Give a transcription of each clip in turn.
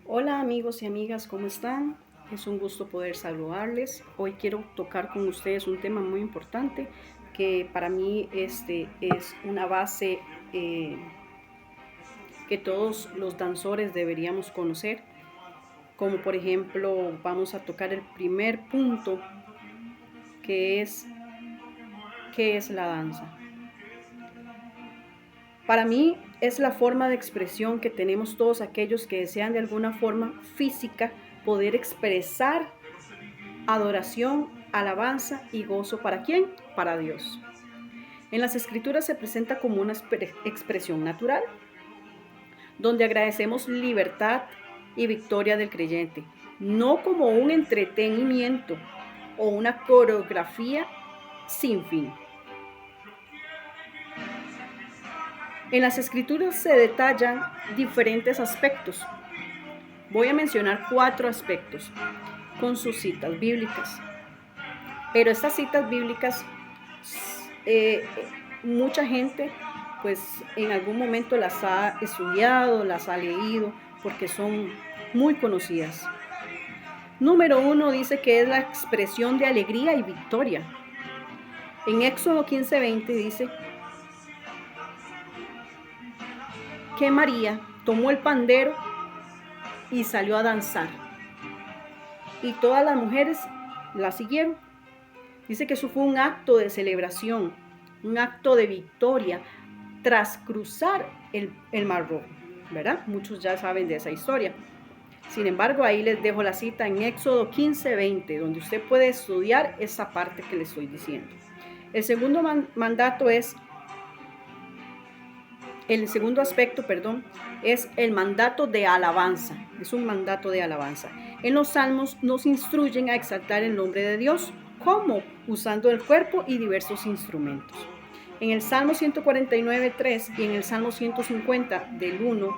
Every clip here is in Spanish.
Hola amigos y amigas, ¿cómo están? Es un gusto poder saludarles. Hoy quiero tocar con ustedes un tema muy importante que para mí es una base que todos los danzores deberíamos conocer. Como por ejemplo, vamos a tocar el primer punto que es ¿qué es la danza? Para mí es la forma de expresión que tenemos todos aquellos que desean de alguna forma física poder expresar adoración, alabanza y gozo. ¿Para quién? Para Dios. En las escrituras se presenta como una expresión natural, donde agradecemos libertad y victoria del creyente, no como un entretenimiento o una coreografía sin fin. En las escrituras se detallan diferentes aspectos. Voy a mencionar 4 aspectos con sus citas bíblicas. Pero estas citas bíblicas, eh, mucha gente pues en algún momento las ha estudiado, las ha leído, porque son muy conocidas. Número 1 dice que es la expresión de alegría y victoria. En Éxodo 15:20 dice que María tomó el pandero y salió a danzar. Y todas las mujeres la siguieron. Dice que eso fue un acto de celebración, un acto de victoria tras cruzar el Mar Rojo, ¿verdad? Muchos ya saben de esa historia. Sin embargo, ahí les dejo la cita en Éxodo 15:20, donde usted puede estudiar esa parte que le estoy diciendo. El segundo mandato es, el segundo aspecto, perdón, es el mandato de alabanza. Es un mandato de alabanza. En los salmos nos instruyen a exaltar el nombre de Dios. ¿Cómo? Usando el cuerpo y diversos instrumentos. En el Salmo 149:3 y en el Salmo 150 del 1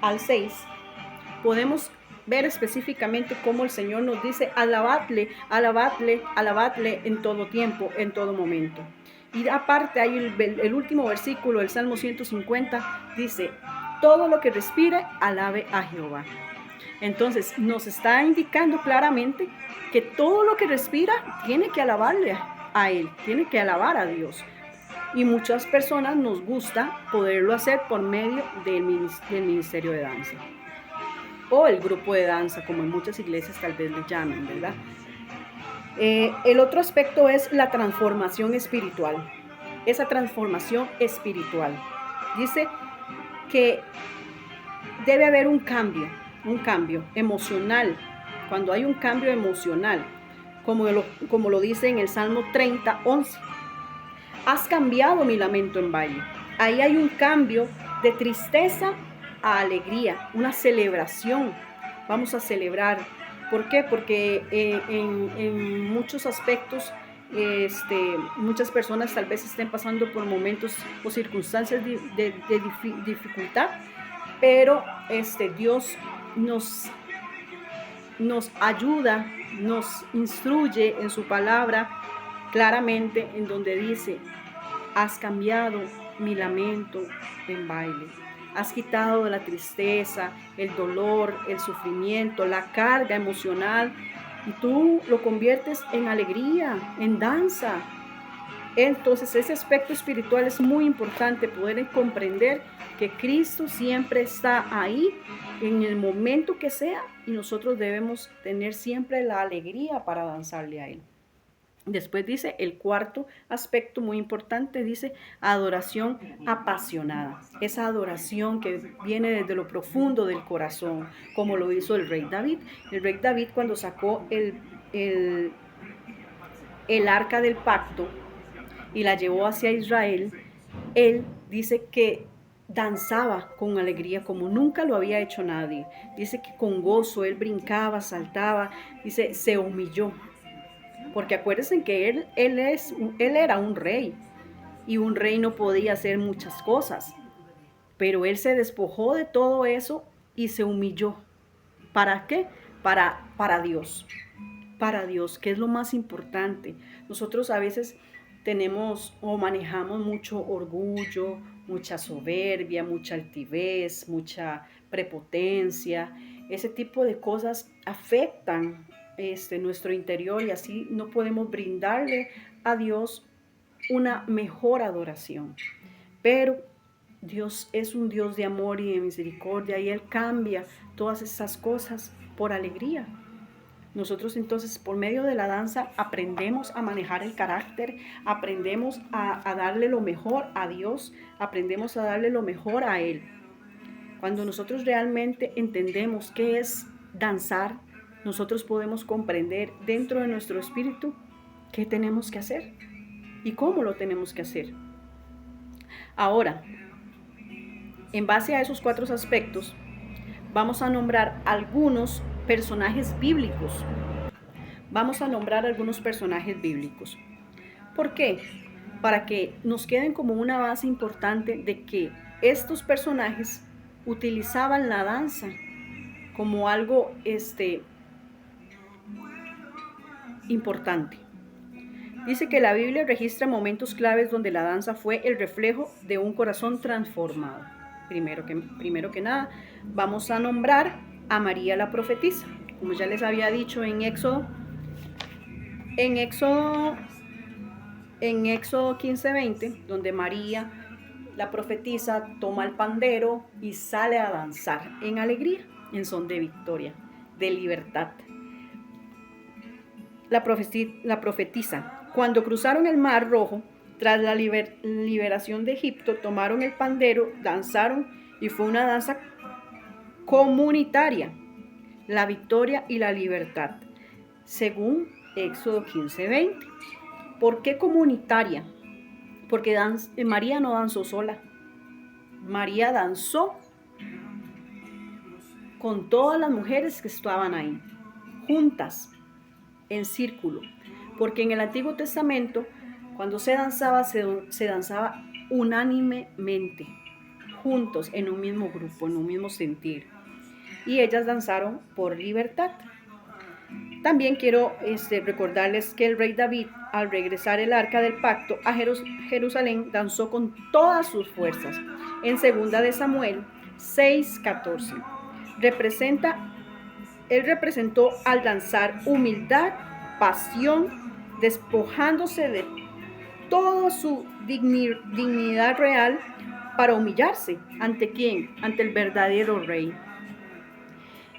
al 6 podemos ver específicamente cómo el Señor nos dice alabadle, alabadle, alabadle en todo tiempo, en todo momento. Y aparte hay el último versículo del Salmo 150, dice, todo lo que respire, alabe a Jehová. Entonces nos está indicando claramente que todo lo que respira tiene que alabarle a Él, tiene que alabar a Dios. Y muchas personas nos gusta poderlo hacer por medio del ministerio de danza o el grupo de danza, como en muchas iglesias tal vez le llamen, ¿verdad? El otro aspecto es la transformación espiritual. Esa transformación espiritual. Dice que debe haber un cambio emocional. Cuando hay un cambio emocional, como lo dice en el Salmo 30:11. Has cambiado mi lamento en baile. Ahí hay un cambio de tristeza a alegría, una celebración. Vamos a celebrar. ¿Por qué? Porque en muchos aspectos, muchas personas tal vez estén pasando por momentos o circunstancias de dificultad, pero Dios nos ayuda, nos instruye en su palabra claramente en donde dice, has cambiado mi lamento en baile. Has quitado la tristeza, el dolor, el sufrimiento, la carga emocional y tú lo conviertes en alegría, en danza. Entonces ese aspecto espiritual es muy importante, poder comprender que Cristo siempre está ahí en el momento que sea y nosotros debemos tener siempre la alegría para danzarle a Él. Después dice el cuarto aspecto muy importante, dice adoración apasionada. Esa adoración que viene desde lo profundo del corazón, como lo hizo el rey David. El rey David cuando sacó el arca del pacto y la llevó hacia Israel, él dice que danzaba con alegría como nunca lo había hecho nadie. Dice que con gozo él brincaba, saltaba, dice, se humilló. Porque acuérdense que él era un rey y un rey no podía hacer muchas cosas, pero él se despojó de todo eso y se humilló. ¿Para qué? Para Dios. Para Dios, que es lo más importante. Nosotros a veces tenemos o manejamos mucho orgullo, mucha soberbia, mucha altivez, mucha prepotencia, ese tipo de cosas afectan nuestro interior y así no podemos brindarle a Dios una mejor adoración. Pero Dios es un Dios de amor y de misericordia y Él cambia todas esas cosas por alegría. Nosotros entonces por medio de la danza aprendemos a manejar el carácter, aprendemos a darle lo mejor a Dios, aprendemos a darle lo mejor a Él. Cuando nosotros realmente entendemos qué es danzar, nosotros podemos comprender dentro de nuestro espíritu qué tenemos que hacer y cómo lo tenemos que hacer. Ahora, en base a esos 4 aspectos, vamos a nombrar algunos personajes bíblicos. Vamos a nombrar algunos personajes bíblicos. ¿Por qué? Para que nos queden como una base importante de que estos personajes utilizaban la danza como algo importante. Dice que la Biblia registra momentos claves donde la danza fue el reflejo de un corazón transformado. Primero que nada, vamos a nombrar a María la profetisa. Como ya les había dicho en Éxodo 15:20, donde María la profetisa toma el pandero y sale a danzar en alegría, en son de victoria, de libertad. La profetisa, cuando cruzaron el Mar Rojo, tras la liberación de Egipto, tomaron el pandero, danzaron y fue una danza comunitaria, la victoria y la libertad, según Éxodo 15:20. ¿Por qué comunitaria? Porque María no danzó sola. María danzó con todas las mujeres que estaban ahí, juntas, en círculo. Porque en el Antiguo Testamento, cuando se danzaba unánimemente, juntos, en un mismo grupo, en un mismo sentir. Y ellas danzaron por libertad. También quiero recordarles que el rey David, al regresar el arca del pacto a Jerusalén, danzó con todas sus fuerzas. En 2 de Samuel 6:14. Él representó al danzar humildad, pasión, despojándose de toda su dignidad real para humillarse. ¿Ante quién? Ante el verdadero rey.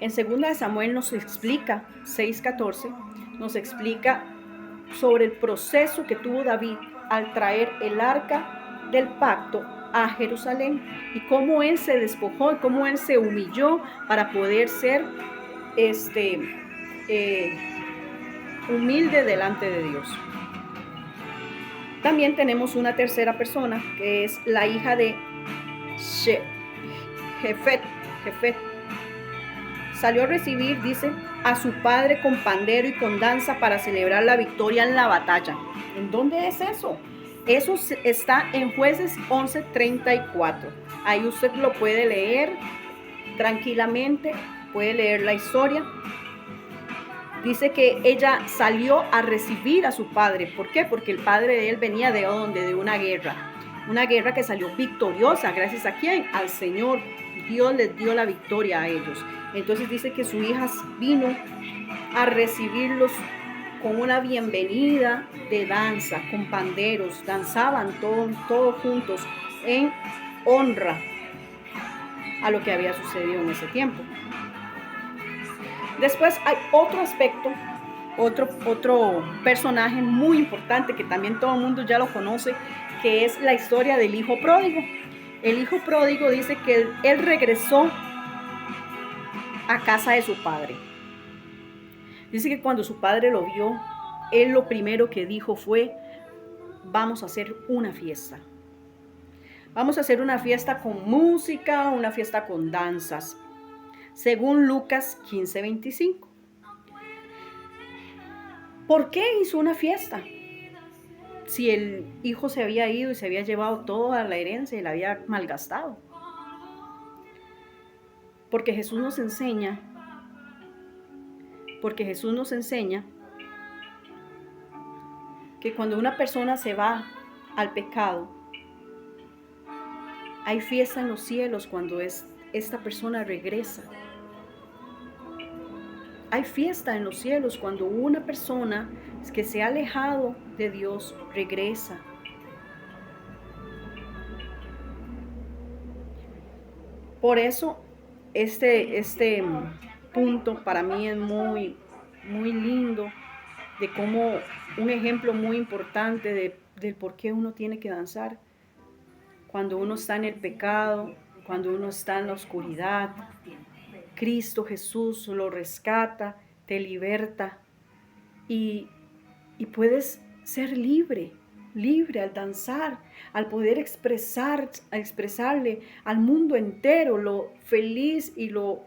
En 2 de Samuel nos explica, 6:14, nos explica sobre el proceso que tuvo David al traer el arca del pacto a Jerusalén y cómo él se despojó y cómo él se humilló para poder ser humilde delante de Dios. También tenemos una tercera persona que es la hija de Jefet. Salió a recibir, dice, a su padre con pandero y con danza para celebrar la victoria en la batalla. ¿En dónde es eso? Eso está en Jueces 11:34. Ahí usted lo puede leer tranquilamente, puede leer la historia. Dice que ella salió a recibir a su padre. ¿Por qué? Porque el padre de él venía de una guerra. Una guerra que salió victoriosa. ¿Gracias a quién? Al Señor. Dios les dio la victoria a ellos. Entonces dice que su hija vino a recibirlos con una bienvenida de danza, con panderos. Danzaban todos juntos en honra a lo que había sucedido en ese tiempo. Después hay otro aspecto, otro personaje muy importante que también todo el mundo ya lo conoce, que es la historia del hijo pródigo. El hijo pródigo dice que él regresó a casa de su padre. Dice que cuando su padre lo vio, él lo primero que dijo fue: vamos a hacer una fiesta. Vamos a hacer una fiesta con música, una fiesta con danzas. Según Lucas 15:25. ¿Por qué hizo una fiesta? Si el hijo se había ido y se había llevado toda la herencia y la había malgastado. Porque Jesús nos enseña que cuando una persona se va al pecado, hay fiesta en los cielos cuando es esta persona regresa. Hay fiesta en los cielos cuando una persona que se ha alejado de Dios regresa. Por eso este punto para mí es muy, muy lindo, de cómo un ejemplo muy importante del por qué uno tiene que danzar. Cuando uno está en el pecado, cuando uno está en la oscuridad, Cristo Jesús lo rescata, te liberta y puedes ser libre al danzar, al poder expresarle al mundo entero lo feliz y lo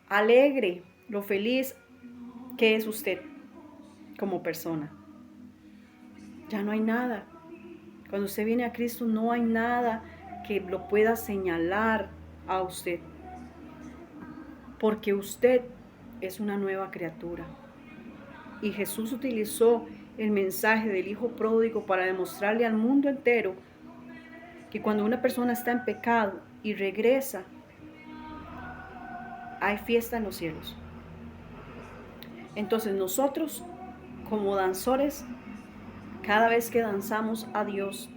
alegre, lo feliz que es usted como persona. Ya no hay nada. Cuando usted viene a Cristo no hay nada que lo pueda señalar a usted, porque usted es una nueva criatura. Y Jesús utilizó el mensaje del Hijo Pródigo para demostrarle al mundo entero que cuando una persona está en pecado y regresa, hay fiesta en los cielos. Entonces nosotros, como danzores, cada vez que danzamos a Dios,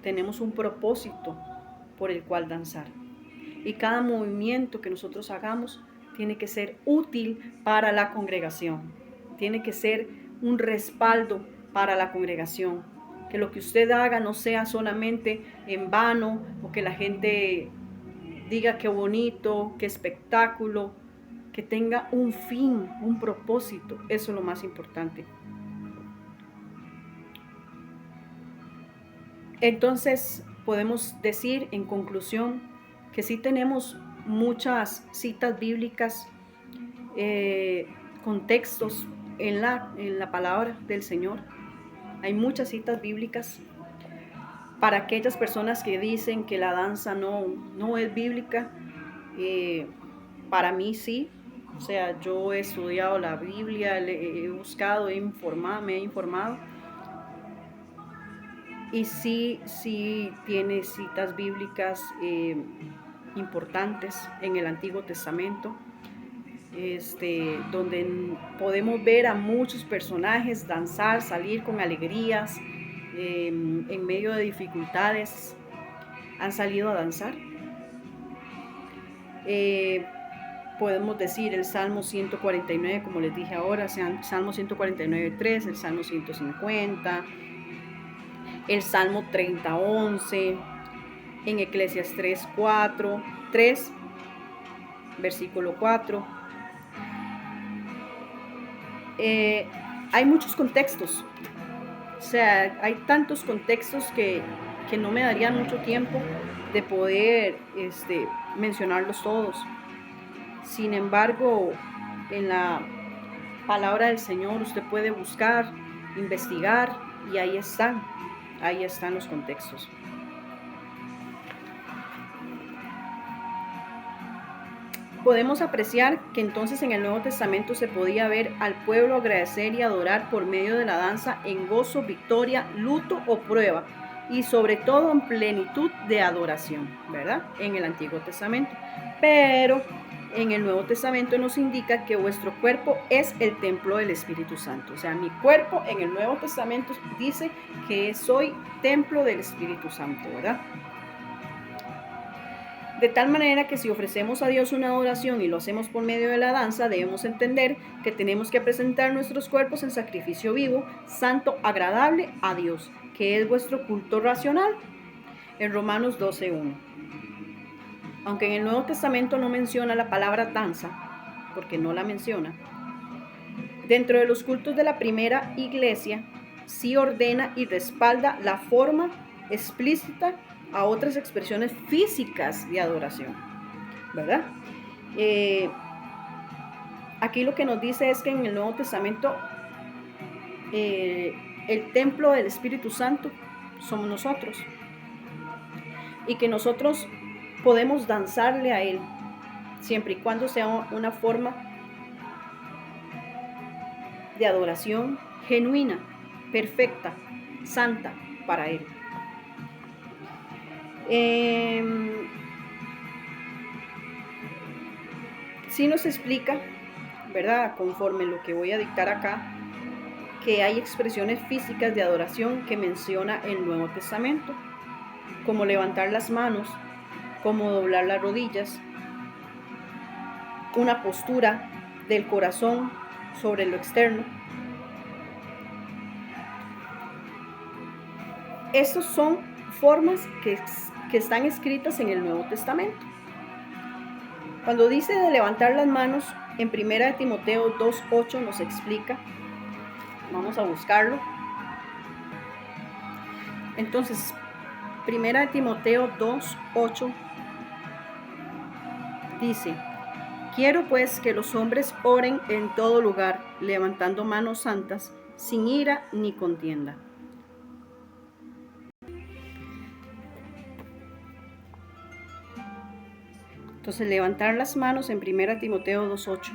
tenemos un propósito por el cual danzar. Y cada movimiento que nosotros hagamos tiene que ser útil para la congregación. Tiene que ser un respaldo para la congregación. Que lo que usted haga no sea solamente en vano, o que la gente diga qué bonito, qué espectáculo, que tenga un fin, un propósito. Eso es lo más importante. Entonces, podemos decir en conclusión que sí tenemos muchas citas bíblicas, contextos en la palabra del Señor. Hay muchas citas bíblicas para aquellas personas que dicen que la danza no es bíblica. Para mí sí. O sea, yo he estudiado la Biblia, he buscado, me he informado. Y sí tiene citas bíblicas importantes en el Antiguo Testamento, donde podemos ver a muchos personajes danzar, salir con alegrías, en medio de dificultades, han salido a danzar. Podemos decir el Salmo 149, como les dije ahora, Salmo 149:3, el Salmo 150, el Salmo 30:11, en Eclesiastés 3, versículo 4. Hay muchos contextos, o sea, hay tantos contextos que no me daría mucho tiempo de poder mencionarlos todos. Sin embargo, en la palabra del Señor usted puede buscar, investigar, y ahí están los contextos. Podemos apreciar que entonces en el Nuevo Testamento se podía ver al pueblo agradecer y adorar por medio de la danza en gozo, victoria, luto o prueba, y sobre todo en plenitud de adoración, ¿verdad? En el Antiguo Testamento. Pero en el Nuevo Testamento nos indica que vuestro cuerpo es el templo del Espíritu Santo. O sea, mi cuerpo en el Nuevo Testamento dice que soy templo del Espíritu Santo, ¿verdad? De tal manera que si ofrecemos a Dios una adoración y lo hacemos por medio de la danza, debemos entender que tenemos que presentar nuestros cuerpos en sacrificio vivo, santo, agradable a Dios, que es vuestro culto racional, en Romanos 12:1. Aunque en el Nuevo Testamento no menciona la palabra danza, porque no la menciona, dentro de los cultos de la primera iglesia sí ordena y respalda la forma explícita a otras expresiones físicas de adoración, ¿verdad? Aquí lo que nos dice es que en el Nuevo Testamento el templo del Espíritu Santo somos nosotros, y que nosotros podemos danzarle a Él siempre y cuando sea una forma de adoración genuina, perfecta, santa para Él. Sí nos explica, ¿verdad? Conforme lo que voy a dictar acá, que hay expresiones físicas de adoración que menciona el Nuevo Testamento, como levantar las manos, como doblar las rodillas, una postura del corazón sobre lo externo. Estas son formas que están escritas en el Nuevo Testamento. Cuando dice de levantar las manos, en 1 Timoteo 2:8 nos explica. Vamos a buscarlo. Entonces, 1 Timoteo 2:8 dice: quiero pues que los hombres oren en todo lugar, levantando manos santas, sin ira ni contienda. Entonces, levantar las manos en 1 Timoteo 2:8,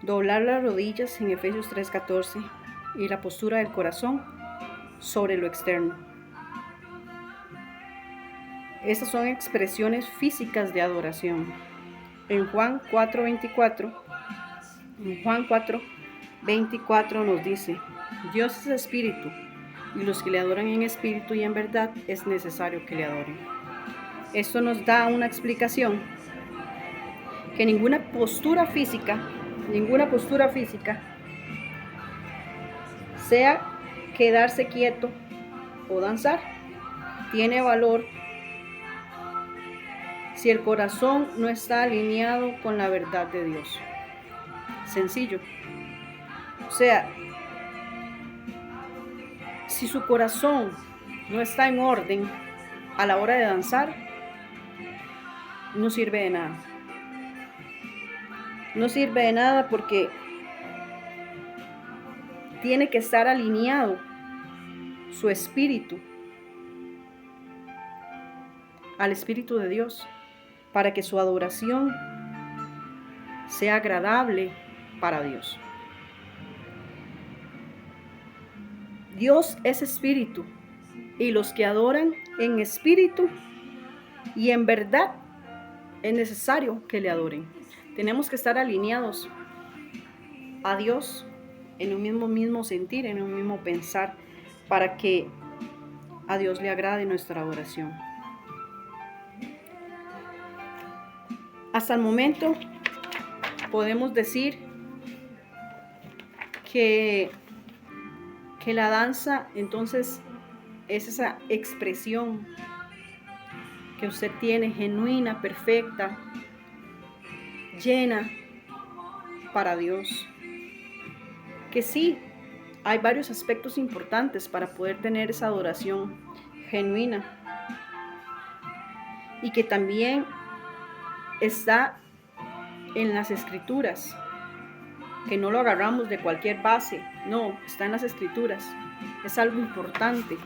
doblar las rodillas en Efesios 3:14 y la postura del corazón sobre lo externo. Estas son expresiones físicas de adoración. En Juan 4:24 nos dice: Dios es espíritu, y los que le adoran en espíritu y en verdad es necesario que le adoren. Esto nos da una explicación que ninguna postura física, sea quedarse quieto o danzar, tiene valor si el corazón no está alineado con la verdad de Dios. Sencillo. O sea, si su corazón no está en orden a la hora de danzar, no sirve de nada. No sirve de nada porque tiene que estar alineado su espíritu al Espíritu de Dios para que su adoración sea agradable para Dios. Dios es espíritu, y los que adoran en espíritu y en verdad es necesario que le adoren. Tenemos que estar alineados a Dios en un mismo sentir, en un mismo pensar, para que a Dios le agrade nuestra adoración. Hasta el momento podemos decir que la danza entonces es esa expresión que usted tiene genuina, perfecta, llena para Dios. Que sí, hay varios aspectos importantes para poder tener esa adoración genuina, y que también está en las Escrituras, que no lo agarramos de cualquier base, no, está en las Escrituras, es algo importante.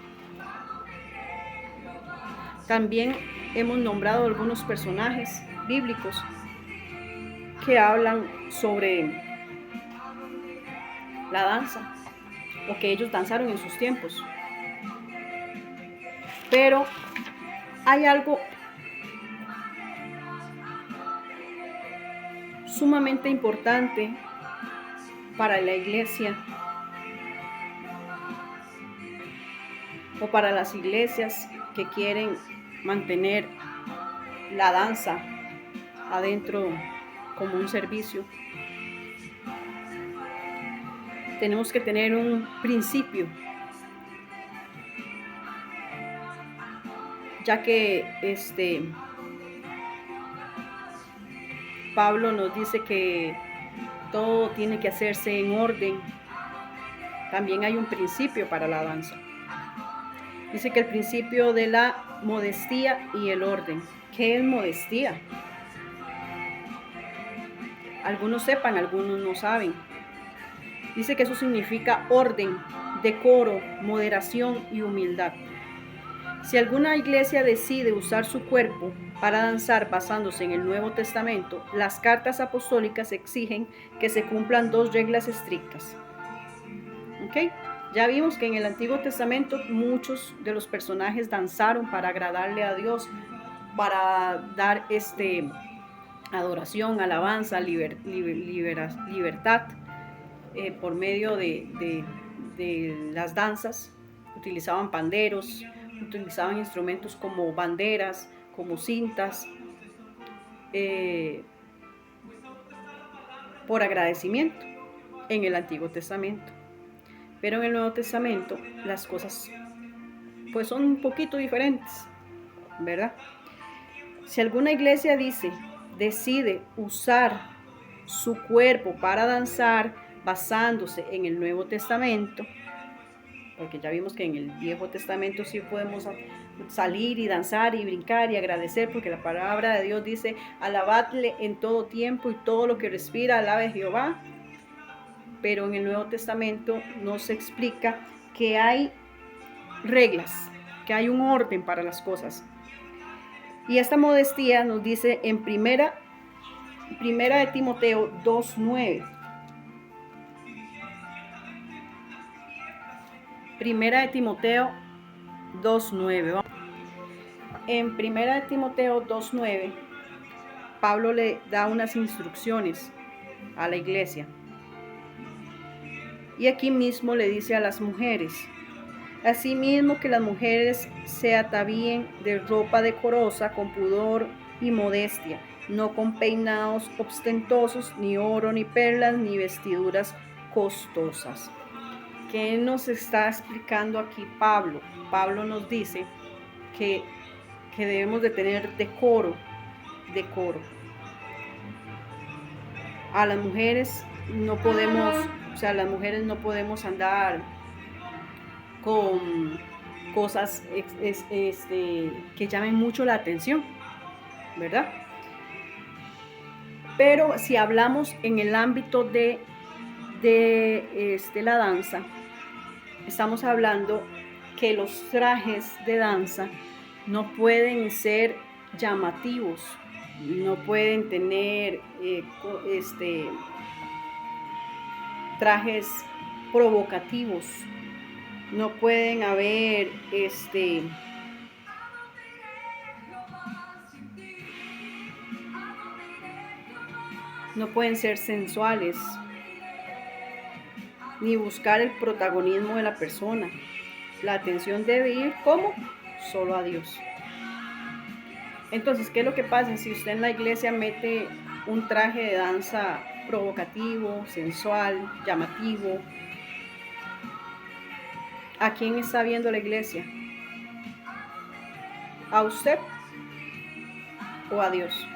También hemos nombrado algunos personajes bíblicos que hablan sobre la danza, o que ellos danzaron en sus tiempos. Pero hay algo sumamente importante para la iglesia, o para las iglesias que quieren mantener la danza adentro como un servicio. Tenemos que tener un principio, ya que Pablo nos dice que todo tiene que hacerse en orden. También hay un principio para la danza. Dice que el principio de la modestia y el orden. ¿Qué es modestia? Algunos sepan, algunos no saben. Dice que eso significa orden, decoro, moderación y humildad. Si alguna iglesia decide usar su cuerpo para danzar basándose en el Nuevo Testamento, las cartas apostólicas exigen que se cumplan 2 reglas estrictas. ¿Ok? Ya vimos que en el Antiguo Testamento muchos de los personajes danzaron para agradarle a Dios, para dar adoración, alabanza, libertad por medio de las danzas. Utilizaban panderos, utilizaban instrumentos como banderas, como cintas, por agradecimiento en el Antiguo Testamento. Pero en el Nuevo Testamento las cosas pues son un poquito diferentes, ¿verdad? Si alguna iglesia decide usar su cuerpo para danzar basándose en el Nuevo Testamento, porque ya vimos que en el Viejo Testamento sí podemos salir y danzar y brincar y agradecer, porque la palabra de Dios dice: alabadle en todo tiempo y todo lo que respira, alabe a Jehová. Pero en el Nuevo Testamento nos explica que hay reglas, que hay un orden para las cosas. Y esta modestia nos dice en primera de Timoteo 2:9. Primera de Timoteo 2:9. En Primera de Timoteo 2:9, Pablo le da unas instrucciones a la iglesia. Y aquí mismo le dice a las mujeres: asimismo que las mujeres se atavíen de ropa decorosa, con pudor y modestia, no con peinados ostentosos, ni oro, ni perlas, ni vestiduras costosas. ¿Qué nos está explicando aquí Pablo? Pablo nos dice que debemos de tener decoro. A las mujeres no podemos, las mujeres no podemos andar con cosas que llamen mucho la atención, ¿verdad? Pero si hablamos en el ámbito de la danza, estamos hablando que los trajes de danza no pueden ser llamativos, no pueden tener trajes provocativos, no pueden haber no pueden ser sensuales, ni buscar el protagonismo de la persona. La atención debe ir ¿cómo? Solo a Dios. Entonces, ¿qué es lo que pasa si usted en la iglesia mete un traje de danza provocativo, sensual, llamativo? ¿A quién está viendo la iglesia? ¿A usted o a Dios?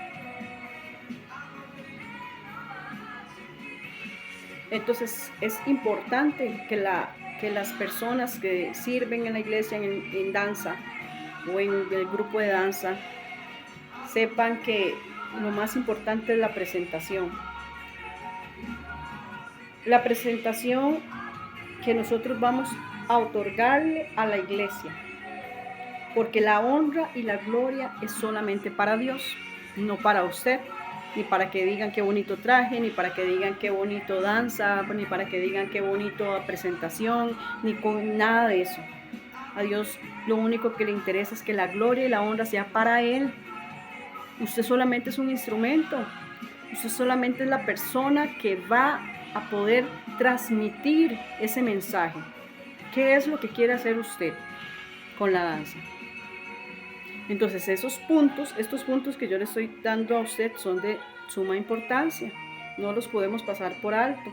Entonces es importante que las personas que sirven en la iglesia en danza o en el grupo de danza sepan que lo más importante es la presentación. La presentación que nosotros vamos a otorgarle a la iglesia, porque la honra y la gloria es solamente para Dios, no para usted, ni para que digan qué bonito traje, ni para que digan qué bonito danza, ni para que digan qué bonito presentación, ni con nada de eso. A Dios lo único que le interesa es que la gloria y la honra sea para Él. Usted solamente es un instrumento, usted solamente es la persona que va a poder transmitir ese mensaje. ¿Qué es lo que quiere hacer usted con la danza? Entonces estos puntos que yo le estoy dando a usted son de suma importancia. No los podemos pasar por alto.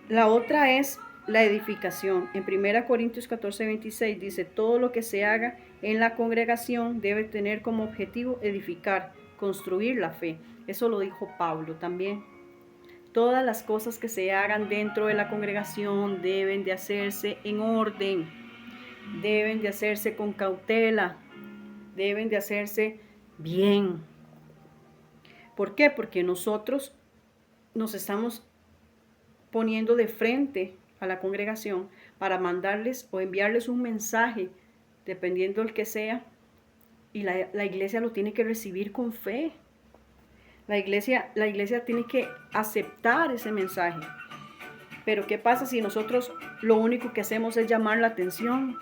La otra es la edificación. En 1 Corintios 14:26 dice: todo lo que se haga en la congregación debe tener como objetivo edificar, construir la fe. Eso lo dijo Pablo también. Todas las cosas que se hagan dentro de la congregación deben de hacerse en orden, deben de hacerse con cautela, deben de hacerse bien. ¿Por qué? Porque nosotros nos estamos poniendo de frente a la congregación para mandarles o enviarles un mensaje, dependiendo del que sea, y la iglesia lo tiene que recibir con fe. La iglesia tiene que aceptar ese mensaje. Pero ¿qué pasa si nosotros lo único que hacemos es llamar la atención?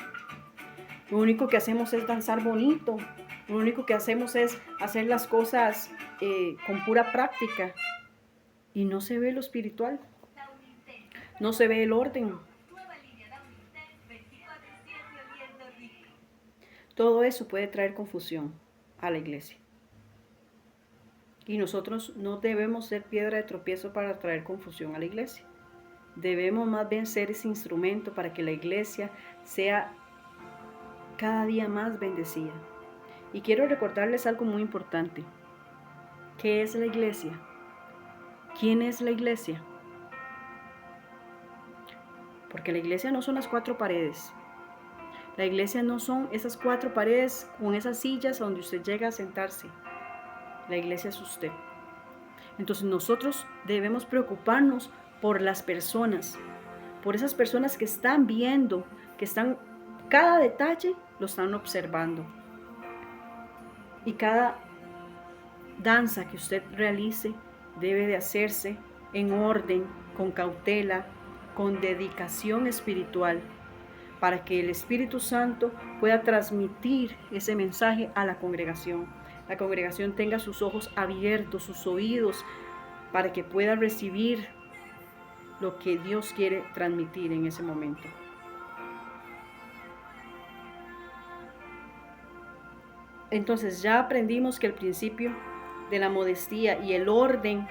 Lo único que hacemos es danzar bonito. Lo único que hacemos es hacer las cosas con pura práctica y no se ve lo espiritual, no se ve el orden. Todo eso puede traer confusión a la iglesia. Y nosotros no debemos ser piedra de tropiezo para traer confusión a la iglesia. Debemos más bien ser ese instrumento para que la iglesia sea cada día más bendecida. Y quiero recordarles algo muy importante. ¿Qué es la iglesia? ¿Quién es la iglesia? Porque la iglesia no son las 4 paredes. La iglesia no son esas 4 paredes con esas sillas donde usted llega a sentarse. La iglesia es usted. Entonces nosotros debemos preocuparnos por las personas, por esas personas que están viendo, que están, cada detalle lo están observando. Y cada danza que usted realice debe de hacerse en orden, con cautela, con dedicación espiritual, para que el Espíritu Santo pueda transmitir ese mensaje a la congregación. La congregación tenga sus ojos abiertos, sus oídos, para que pueda recibir lo que Dios quiere transmitir en ese momento. Entonces ya aprendimos que el principio de la modestia y el orden,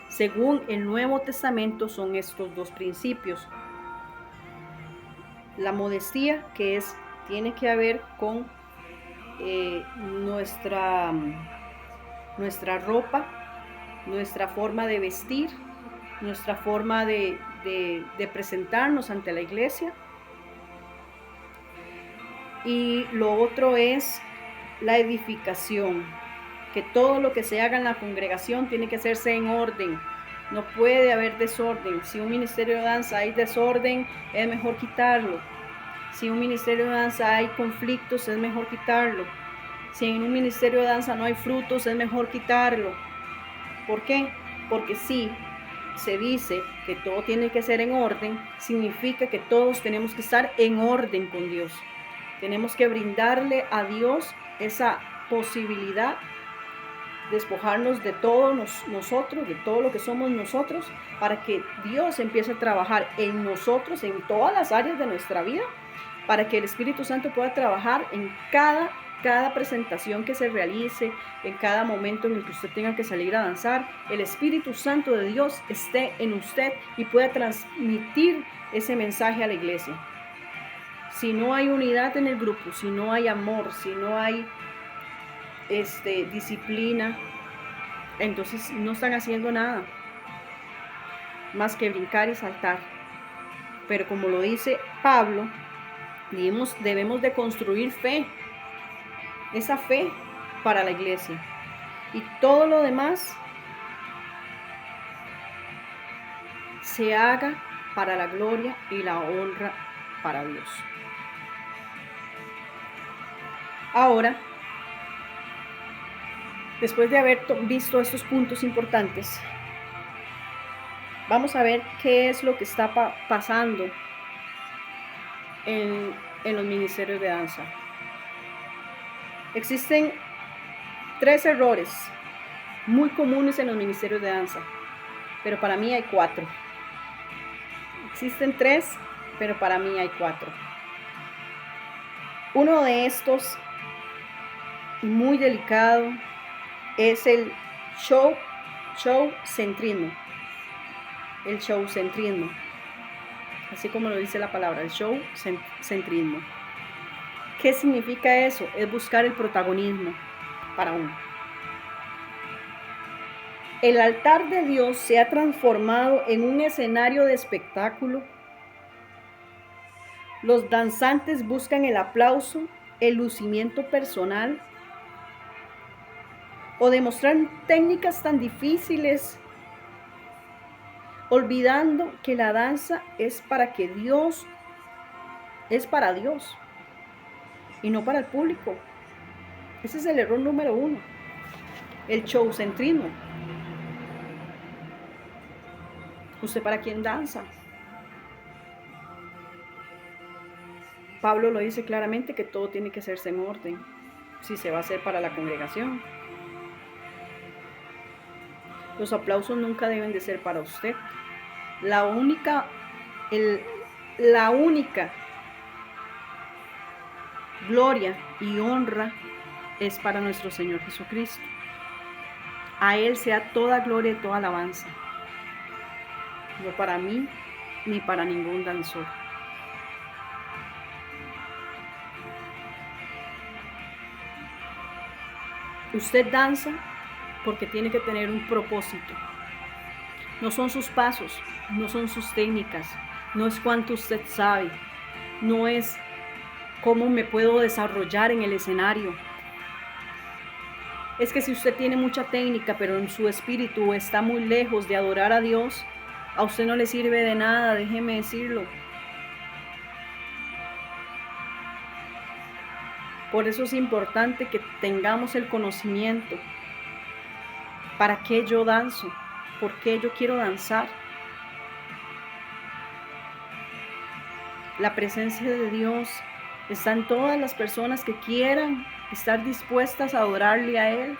según el Nuevo Testamento, son estos 2 principios. La modestia, que tiene que ver con nuestra ropa, nuestra forma de vestir, nuestra forma de presentarnos ante la iglesia. Y lo otro es la edificación, que todo lo que se haga en la congregación tiene que hacerse en orden. No puede haber desorden. Si un ministerio de danza hay desorden, es mejor quitarlo. Si en un ministerio de danza hay conflictos, es mejor quitarlo. Si en un ministerio de danza no hay frutos, es mejor quitarlo. ¿Por qué? Porque si se dice que todo tiene que ser en orden, significa que todos tenemos que estar en orden con Dios. Tenemos que brindarle a Dios esa posibilidad, despojarnos de todos nosotros, de todo lo que somos nosotros, para que Dios empiece a trabajar en nosotros, en todas las áreas de nuestra vida, para que el Espíritu Santo pueda trabajar en cada presentación que se realice, en cada momento en el que usted tenga que salir a danzar. El Espíritu Santo de Dios esté en usted y pueda transmitir ese mensaje a la iglesia. Si no hay unidad en el grupo, si no hay amor, si no hay disciplina, entonces no están haciendo nada más que brincar y saltar. Pero como lo dice Pablo, debemos de construir fe, esa fe para la iglesia, y todo lo demás se haga para la gloria y la honra para Dios. Ahora, después de haber visto estos puntos importantes, vamos a ver qué es lo que está pasando en los ministerios de danza. Existen 3 errores muy comunes en los ministerios de danza, pero para mí hay 4. Existen 3, pero para mí hay 4. Uno de estos, muy delicado, es el showcentrismo. El showcentrismo, así como lo dice la palabra, el showcentrismo. ¿Qué significa eso? Es buscar el protagonismo para uno. El altar de Dios se ha transformado en un escenario de espectáculo. Los danzantes buscan el aplauso, el lucimiento personal o demostrar técnicas tan difíciles, olvidando que la danza es para Dios y no para el público. Ese es el error número 1, el showcentrismo. ¿Usted para quién danza? Pablo lo dice claramente, que todo tiene que hacerse en orden. si se va a hacer para la congregación. Los aplausos nunca deben de ser para usted. La única gloria y honra es para nuestro Señor Jesucristo. A Él sea toda gloria y toda alabanza. No para mí ni para ningún danzor. Usted danza porque tiene que tener un propósito. No son sus pasos, no son sus técnicas, no es cuánto usted sabe, no es cómo me puedo desarrollar en el escenario. Es que si usted tiene mucha técnica, pero en su espíritu está muy lejos de adorar a Dios, a usted no le sirve de nada, déjeme decirlo. Por eso es importante que tengamos el conocimiento. ¿Para qué yo danzo? ¿Por qué yo quiero danzar? La presencia de Dios está en todas las personas que quieran estar dispuestas a adorarle a Él.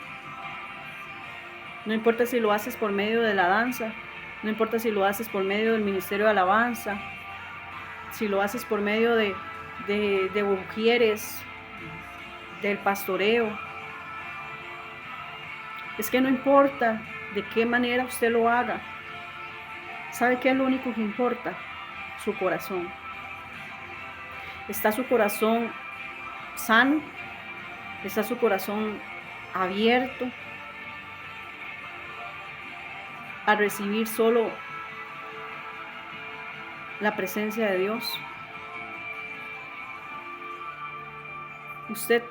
No importa si lo haces por medio de la danza, no importa si lo haces por medio del ministerio de alabanza, si lo haces por medio de ujieres, del pastoreo. Es que no importa de qué manera usted lo haga. ¿Sabe qué es lo único que importa? Su corazón. ¿Está su corazón sano? ¿Está su corazón abierto a recibir solo la presencia de Dios? Usted,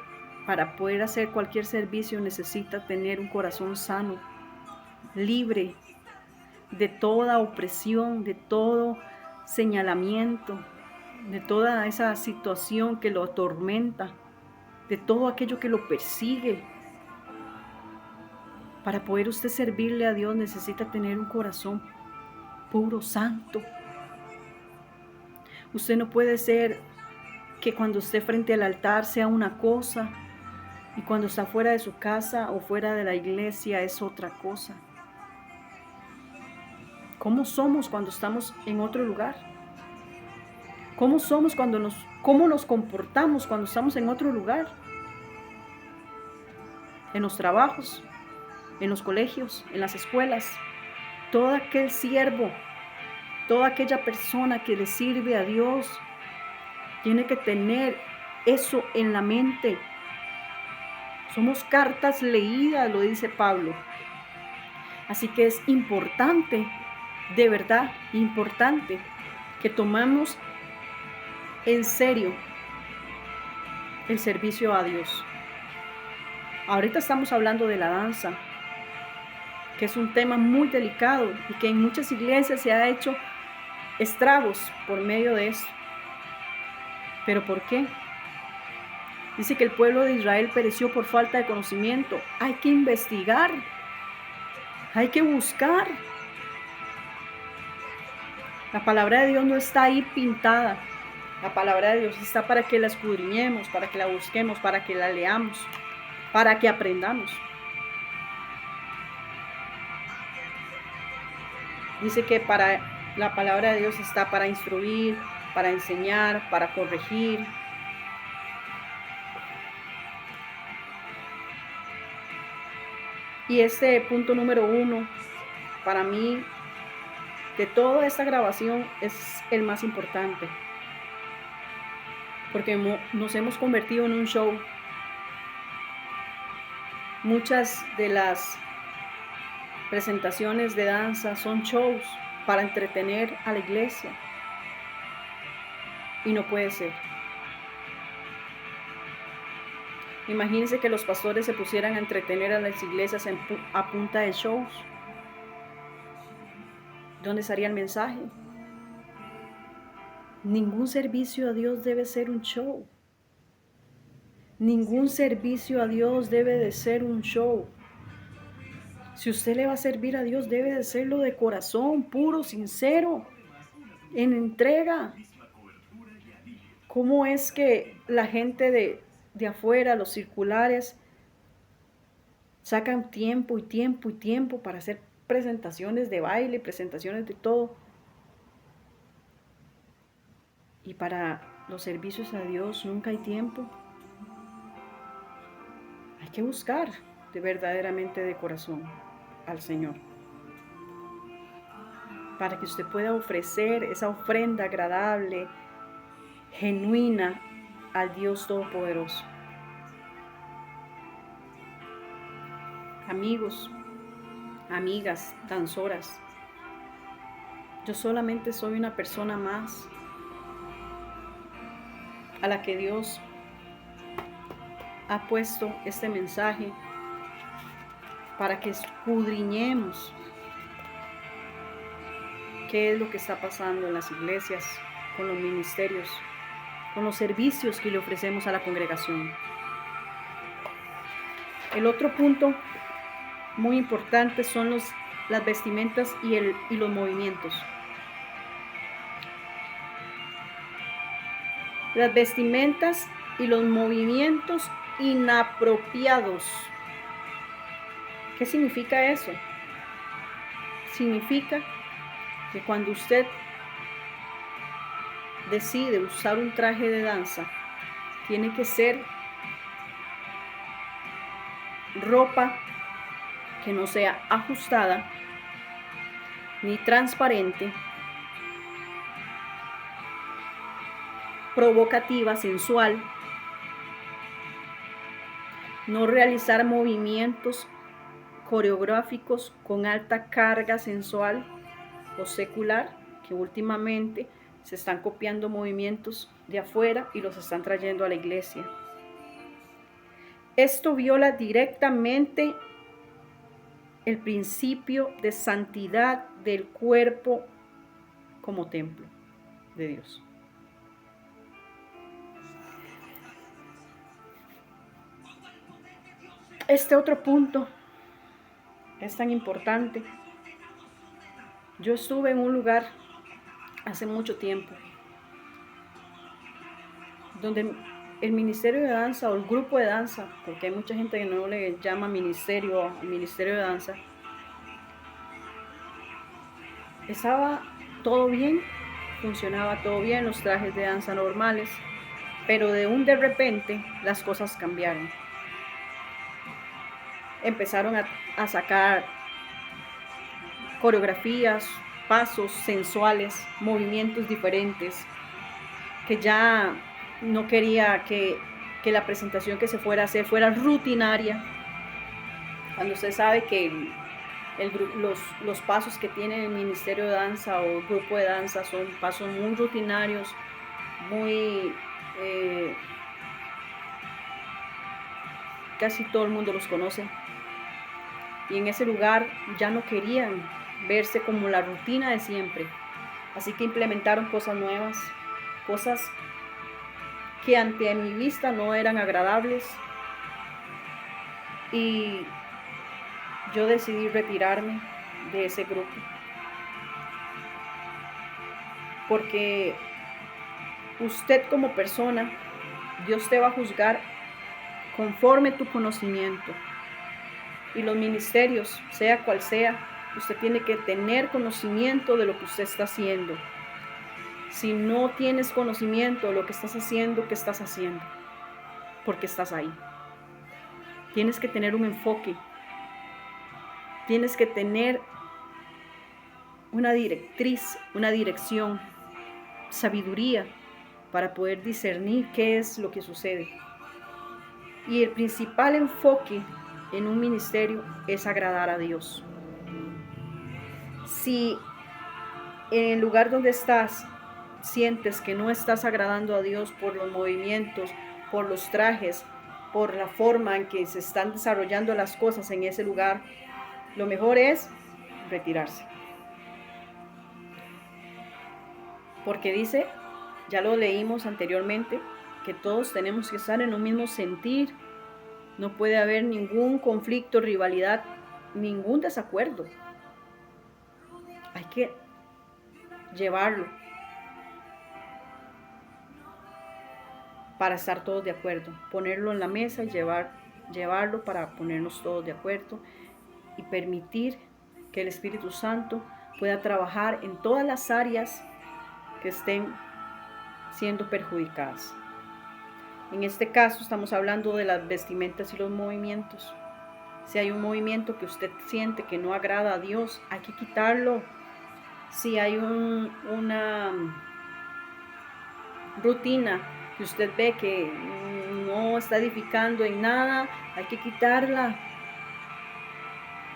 para poder hacer cualquier servicio, necesita tener un corazón sano, libre de toda opresión, de todo señalamiento, de toda esa situación que lo atormenta, de todo aquello que lo persigue. Para poder usted servirle a Dios necesita tener un corazón puro, santo. Usted no puede ser que cuando esté frente al altar sea una cosa y cuando está fuera de su casa o fuera de la iglesia es otra cosa. ¿Cómo somos cuando estamos en otro lugar? ¿Cómo somos cómo nos comportamos cuando estamos en otro lugar? En los trabajos, en los colegios, en las escuelas. Todo aquel siervo, toda aquella persona que le sirve a Dios, tiene que tener eso en la mente. Somos cartas leídas, lo dice Pablo. Así que es importante, de verdad, importante, que tomemos en serio el servicio a Dios. Ahorita estamos hablando de la danza, que es un tema muy delicado y que en muchas iglesias se ha hecho estragos por medio de eso. ¿Pero por qué? Dice que el pueblo de Israel pereció por falta de conocimiento. Hay que investigar, hay que buscar. La palabra de Dios no está ahí pintada. La palabra de Dios está para que la escudriñemos, para que la busquemos, para que la leamos, para que aprendamos. Dice que la palabra de Dios está para instruir, para enseñar, para corregir. Y este punto número 1, para mí, de toda esta grabación, es el más importante. Porque nos hemos convertido en un show. Muchas de las presentaciones de danza son shows para entretener a la iglesia. Y no puede ser. Imagínense que los pastores se pusieran a entretener a las iglesias a punta de shows. ¿Dónde estaría el mensaje? Ningún servicio a Dios debe ser un show. Ningún servicio a Dios debe de ser un show. Si usted le va a servir a Dios, debe de hacerlo de corazón, puro, sincero, en entrega. ¿Cómo es que la gente de afuera, los circulares, sacan tiempo y tiempo y tiempo para hacer presentaciones de baile, presentaciones de todo. Y para los servicios a Dios nunca hay tiempo. Hay que buscar verdaderamente de corazón al Señor, para que usted pueda ofrecer esa ofrenda agradable, genuina al Dios Todopoderoso. Amigos, amigas, danzoras, yo solamente soy una persona más a la que Dios ha puesto este mensaje para que escudriñemos qué es lo que está pasando en las iglesias, con los ministerios, con los servicios que le ofrecemos a la congregación. El otro punto muy importante son las vestimentas y los movimientos. Las vestimentas y los movimientos inapropiados. ¿Qué significa eso? Significa que cuando usted decide usar un traje de danza, tiene que ser ropa que no sea ajustada ni transparente, provocativa, sensual, no realizar movimientos coreográficos con alta carga sensual o secular, que últimamente se están copiando movimientos de afuera y los están trayendo a la iglesia. Esto viola directamente el principio de santidad del cuerpo como templo de Dios. Este otro punto es tan importante. Yo estuve en un lugar hace mucho tiempo donde el ministerio de danza o el grupo de danza, porque hay mucha gente que no le llama ministerio al ministerio de danza, estaba todo bien, funcionaba todo bien, los trajes de danza normales, pero de repente las cosas cambiaron. Empezaron a sacar coreografías, pasos sensuales, movimientos diferentes, que ya no quería que la presentación que se fuera a hacer fuera rutinaria. Cuando usted sabe que los pasos que tiene el Ministerio de Danza o el grupo de danza son pasos muy rutinarios, muy casi todo el mundo los conoce. Y en ese lugar ya no querían verse como la rutina de siempre. Así que implementaron cosas nuevas, cosas que ante mi vista no eran agradables. Y yo decidí retirarme de ese grupo. Porque usted como persona, Dios te va a juzgar conforme tu conocimiento. Y los ministerios, sea cual sea, usted tiene que tener conocimiento de lo que usted está haciendo. Si no tienes conocimiento de lo que estás haciendo, ¿qué estás haciendo? Porque estás ahí. Tienes que tener un enfoque. Tienes que tener una directriz, una dirección, sabiduría para poder discernir qué es lo que sucede. Y el principal enfoque en un ministerio es agradar a Dios. Si en el lugar donde estás sientes que no estás agradando a Dios por los movimientos, por los trajes, por la forma en que se están desarrollando las cosas en ese lugar, lo mejor es retirarse. Porque dice, ya lo leímos anteriormente, que todos tenemos que estar en un mismo sentir. No puede haber ningún conflicto, rivalidad, ningún desacuerdo. Hay que llevarlo. para estar todos de acuerdo, ponerlo en la mesa y llevarlo para ponernos todos de acuerdo y permitir que el Espíritu Santo pueda trabajar en todas las áreas que estén siendo perjudicadas. En este caso estamos hablando de las vestimentas y los movimientos. Si hay un movimiento que usted siente que no agrada a Dios, hay que quitarlo. Si hay una rutina que usted ve que no está edificando en nada, hay que quitarla.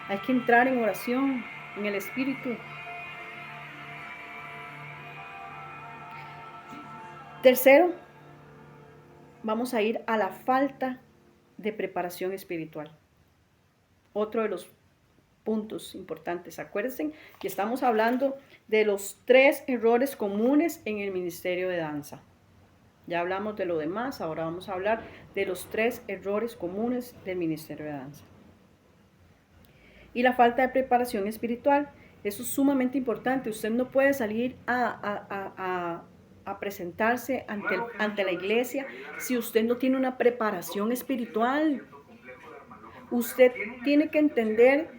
Hay que entrar en oración, en el Espíritu. Tercero, vamos a ir a la falta de preparación espiritual. Otro de los puntos importantes. Acuérdense que estamos hablando de los 3 errores comunes en el ministerio de danza. Ya hablamos de lo demás, ahora vamos a hablar de los 3 errores comunes del ministerio de danza. Y la falta de preparación espiritual, eso es sumamente importante. Usted no puede salir a presentarse ante la iglesia si usted no tiene una preparación espiritual. Usted tiene que entender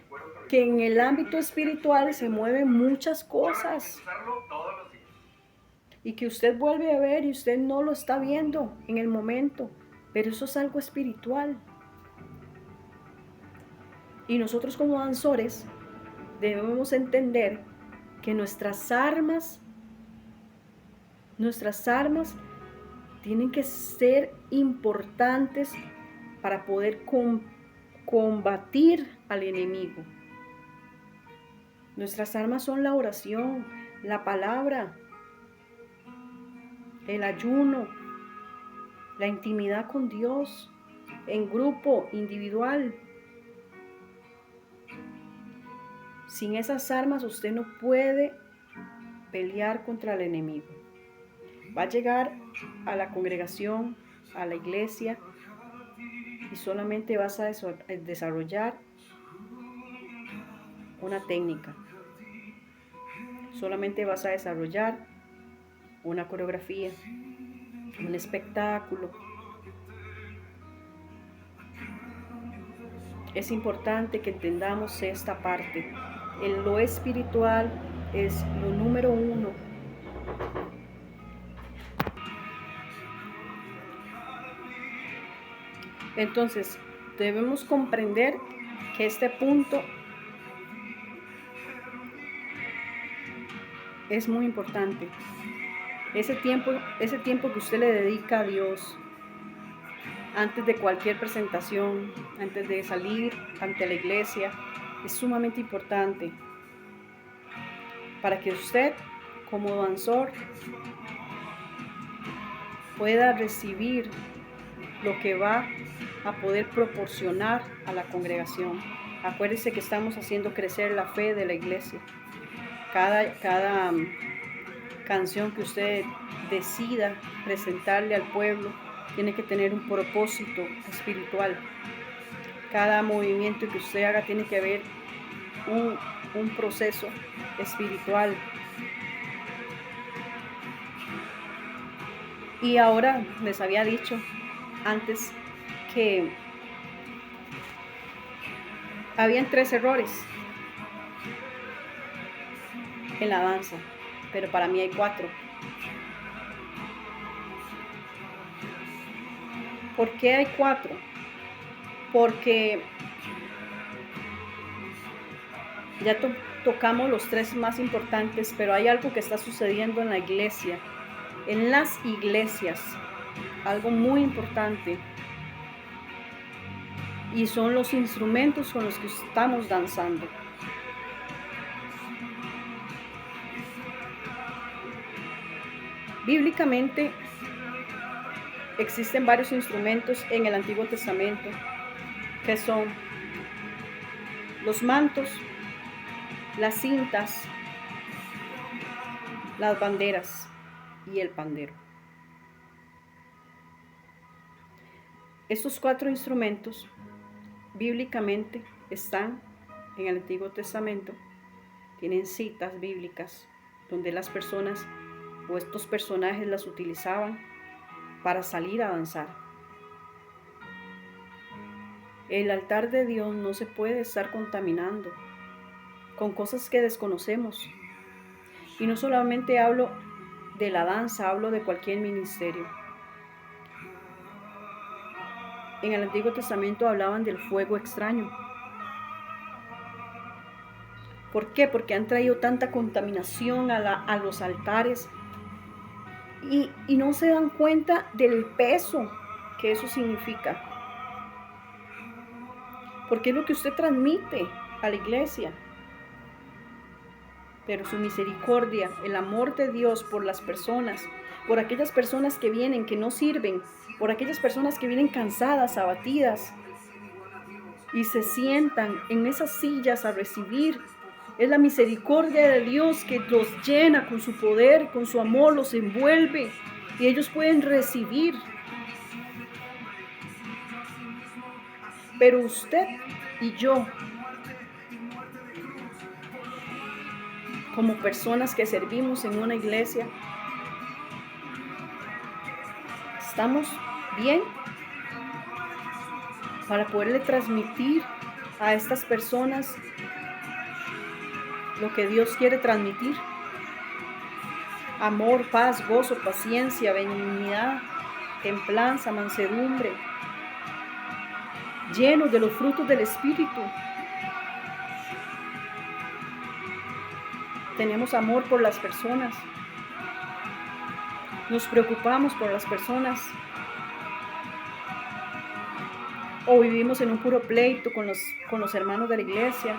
que en el ámbito espiritual se mueven muchas cosas y que usted vuelve a ver y usted no lo está viendo en el momento, pero eso es algo espiritual. Y nosotros como danzores debemos entender que nuestras armas tienen que ser importantes para poder combatir al enemigo. Nuestras armas son la oración, la palabra, el ayuno, la intimidad con Dios, en grupo, individual. Sin esas armas usted no puede pelear contra el enemigo. Va a llegar a la congregación, a la iglesia, y solamente vas a desarrollar una técnica. Solamente vas a desarrollar una coreografía, un espectáculo. Es importante que entendamos esta parte. En lo espiritual es lo número 1. Entonces, debemos comprender que este punto es muy importante. Ese tiempo que usted le dedica a Dios antes de cualquier presentación, antes de salir ante la iglesia, es sumamente importante para que usted, como danzor, pueda recibir lo que va a poder proporcionar a la congregación. Acuérdese que estamos haciendo crecer la fe de la iglesia. Cada canción que usted decida presentarle al pueblo tiene que tener un propósito espiritual. Cada movimiento que usted haga tiene que haber un proceso espiritual. Y ahora les había dicho antes que habían 3 errores en la danza, pero para mí hay 4. ¿Por qué hay 4? Porque ya tocamos los 3 más importantes, pero hay algo que está sucediendo en la iglesia, en las iglesias, algo muy importante, y son los instrumentos con los que estamos danzando. Bíblicamente existen varios instrumentos en el Antiguo Testamento que son los mantos, las cintas, las banderas y el pandero. Estos 4 instrumentos bíblicamente están en el Antiguo Testamento, tienen citas bíblicas donde las personas o estos personajes las utilizaban para salir a danzar. El altar de Dios no se puede estar contaminando con cosas que desconocemos. Y no solamente hablo de la danza, hablo de cualquier ministerio. En el Antiguo Testamento hablaban del fuego extraño. ¿Por qué? Porque han traído tanta contaminación a los altares y no se dan cuenta del peso que eso significa. Porque es lo que usted transmite a la iglesia. Pero su misericordia, el amor de Dios por las personas, por aquellas personas que vienen, que no sirven, por aquellas personas que vienen cansadas, abatidas y se sientan en esas sillas a recibir. Es la misericordia de Dios que los llena con su poder, con su amor, los envuelve y ellos pueden recibir. Pero usted y yo, como personas que servimos en una iglesia, ¿estamos bien para poderle transmitir a estas personas lo que Dios quiere transmitir? Amor, paz, gozo, paciencia, benignidad, templanza, mansedumbre, llenos de los frutos del Espíritu. Tenemos amor por las personas. Nos preocupamos por las personas. O vivimos en un puro pleito con los hermanos de la iglesia.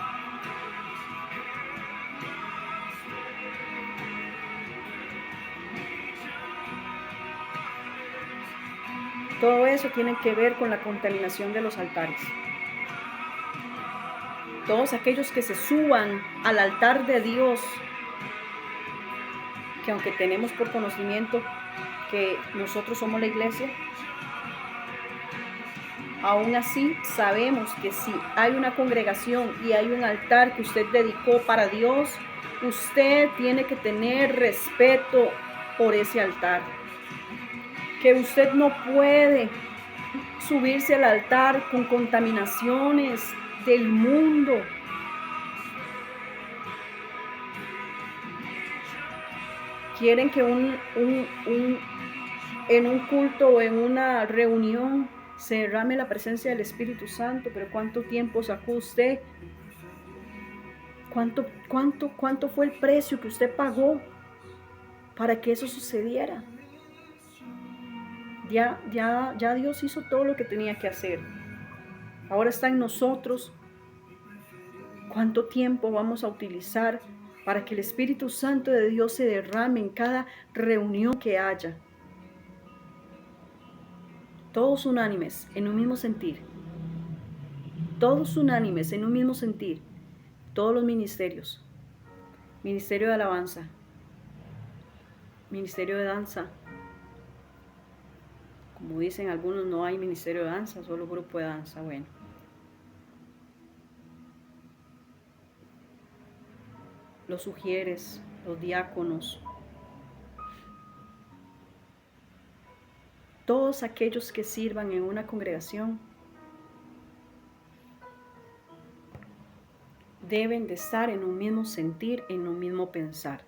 Todo eso tiene que ver con la contaminación de los altares. Todos aquellos que se suban al altar de Dios, que aunque tenemos por conocimiento que nosotros somos la iglesia, aún así sabemos que si hay una congregación y hay un altar que usted dedicó para Dios, usted tiene que tener respeto por ese altar. Que usted no puede subirse al altar con contaminaciones del mundo. Quieren que en un culto o en una reunión se derrame la presencia del Espíritu Santo, pero ¿cuánto tiempo sacó usted? ¿Cuánto fue el precio que usted pagó para que eso sucediera? Ya Dios hizo todo lo que tenía que hacer. Ahora está en nosotros. ¿Cuánto tiempo vamos a utilizar para que el Espíritu Santo de Dios se derrame en cada reunión que haya? Todos unánimes, en un mismo sentir. Todos unánimes, en un mismo sentir. Todos los ministerios. Ministerio de alabanza. Ministerio de danza. Como dicen algunos, no hay ministerio de danza, solo grupo de danza. Bueno. Los sugieres, los diáconos. Todos aquellos que sirvan en una congregación deben de estar en un mismo sentir, en un mismo pensar.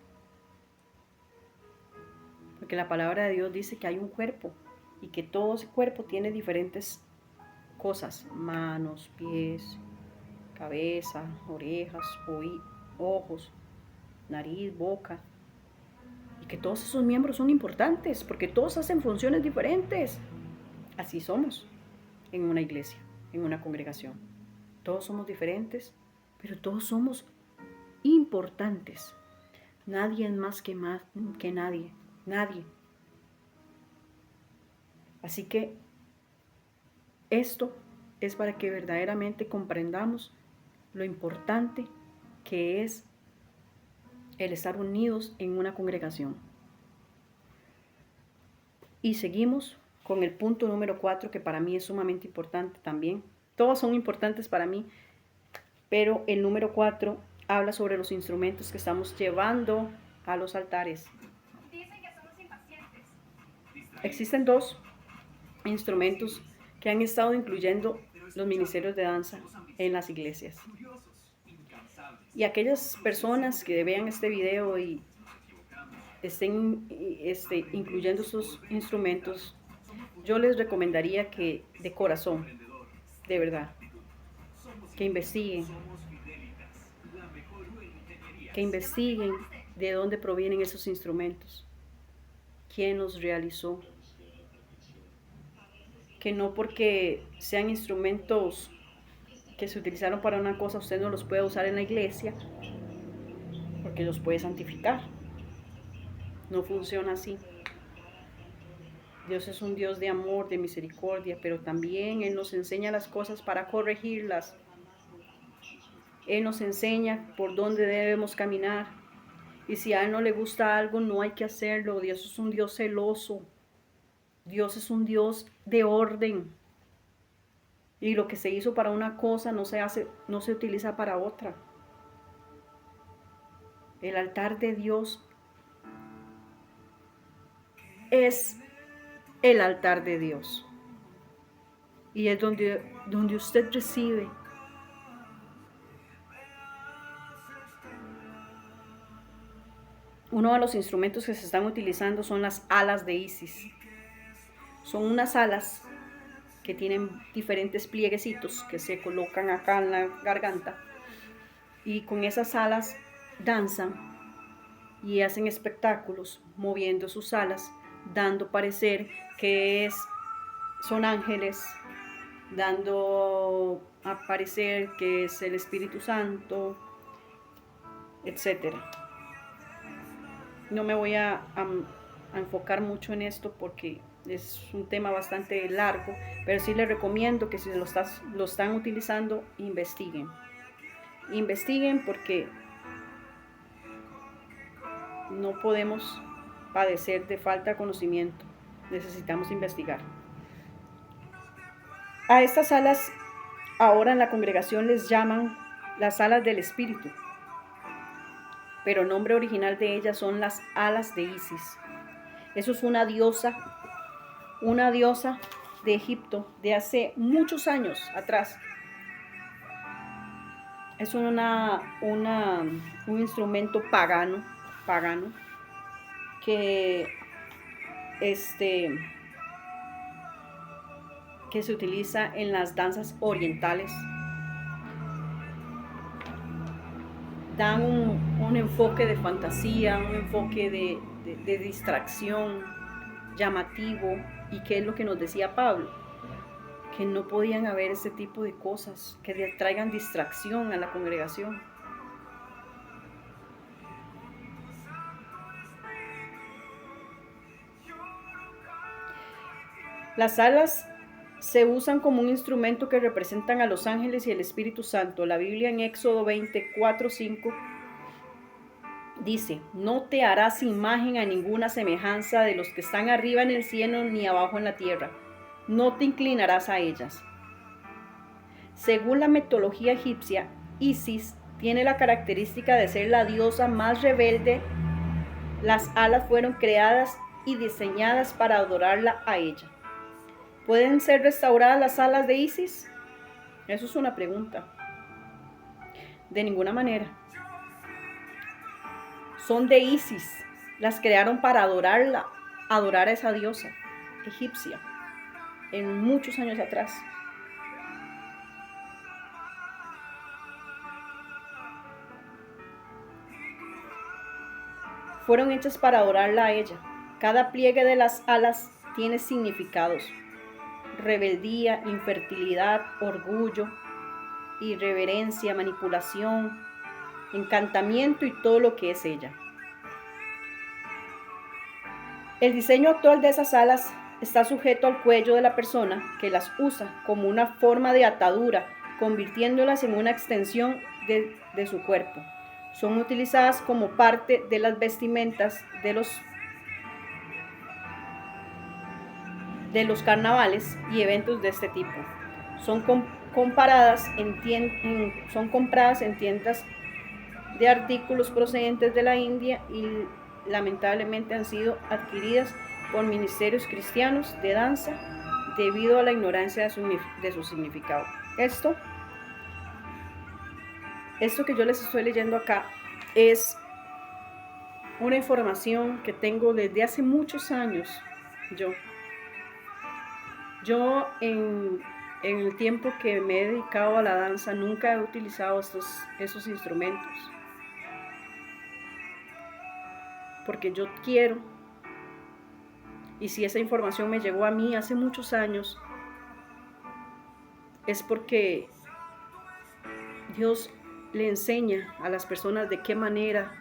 Porque la palabra de Dios dice que hay un cuerpo y que todo ese cuerpo tiene diferentes cosas: manos, pies, cabeza, orejas, ojos, nariz, boca. Y que todos esos miembros son importantes porque todos hacen funciones diferentes. Así somos en una iglesia, en una congregación. Todos somos diferentes, pero todos somos importantes. Nadie es más que nadie. Nadie. Así que esto es para que verdaderamente comprendamos lo importante que es el estar unidos en una congregación. Y seguimos con el punto número 4, que para mí es sumamente importante también. Todos son importantes para mí, pero el número 4 habla sobre los instrumentos que estamos llevando a los altares. existen dos instrumentos que han estado incluyendo los ministerios de danza en las iglesias. Y aquellas personas que vean este video y estén incluyendo estos instrumentos, yo les recomendaría que de corazón, de verdad, que investiguen de dónde provienen esos instrumentos, quién los realizó, que no porque sean instrumentos que se utilizaron para una cosa, usted no los puede usar en la iglesia, porque los puede santificar. No funciona así. Dios es un Dios de amor, de misericordia, pero también Él nos enseña las cosas para corregirlas. Él nos enseña por dónde debemos caminar. Y si a Él no le gusta algo, no hay que hacerlo. Dios es un Dios celoso. Dios es un Dios de orden. Y lo que se hizo para una cosa no se utiliza para otra. El altar de Dios es el altar de Dios. Y es donde usted recibe uno de los instrumentos que se están utilizando son las alas de Isis. Son unas alas que tienen diferentes plieguecitos que se colocan acá en la garganta. Y con esas alas danzan y hacen espectáculos moviendo sus alas, dando parecer que son ángeles, dando a parecer que es el Espíritu Santo, etc. No me voy a enfocar mucho en esto porque es un tema bastante largo, pero sí les recomiendo que si lo están utilizando, investiguen. Investiguen porque no podemos padecer de falta de conocimiento. Necesitamos investigar. A estas alas ahora en la congregación les llaman las alas del Espíritu, pero el nombre original de ellas son las alas de Isis. Eso es una diosa de Egipto de hace muchos años atrás. Es un instrumento pagano que se utiliza en las danzas orientales. Dan un enfoque de fantasía, un enfoque de distracción llamativo. ¿Y qué es lo que nos decía Pablo? Que no podían haber ese tipo de cosas que traigan distracción a la congregación. Las alas se usan como un instrumento que representan a los ángeles y el Espíritu Santo. La Biblia en Éxodo 24:5 dice: no te harás imagen a ninguna semejanza de los que están arriba en el cielo ni abajo en la tierra. No te inclinarás a ellas. Según la mitología egipcia, Isis tiene la característica de ser la diosa más rebelde. Las alas fueron creadas y diseñadas para adorarla a ella. ¿Pueden ser restauradas las alas de Isis? Eso es una pregunta. De ninguna manera. Son de Isis. Las crearon para adorar a esa diosa egipcia en muchos años atrás. Fueron hechas para adorarla a ella. Cada pliegue de las alas tiene significados: rebeldía, infertilidad, orgullo, irreverencia, manipulación, encantamiento y todo lo que es ella. El diseño actual de esas alas está sujeto al cuello de la persona que las usa como una forma de atadura, convirtiéndolas en una extensión de su cuerpo. Son utilizadas como parte de las vestimentas de los carnavales y eventos de este tipo. Son compradas en tiendas de artículos procedentes de la India y lamentablemente han sido adquiridas por ministerios cristianos de danza debido a la ignorancia de su significado. Esto que yo les estoy leyendo acá es una información que tengo desde hace muchos años. Yo en el tiempo que me he dedicado a la danza nunca he utilizado esos instrumentos, porque yo quiero, y si esa información me llegó a mí hace muchos años, es porque Dios le enseña a las personas de qué manera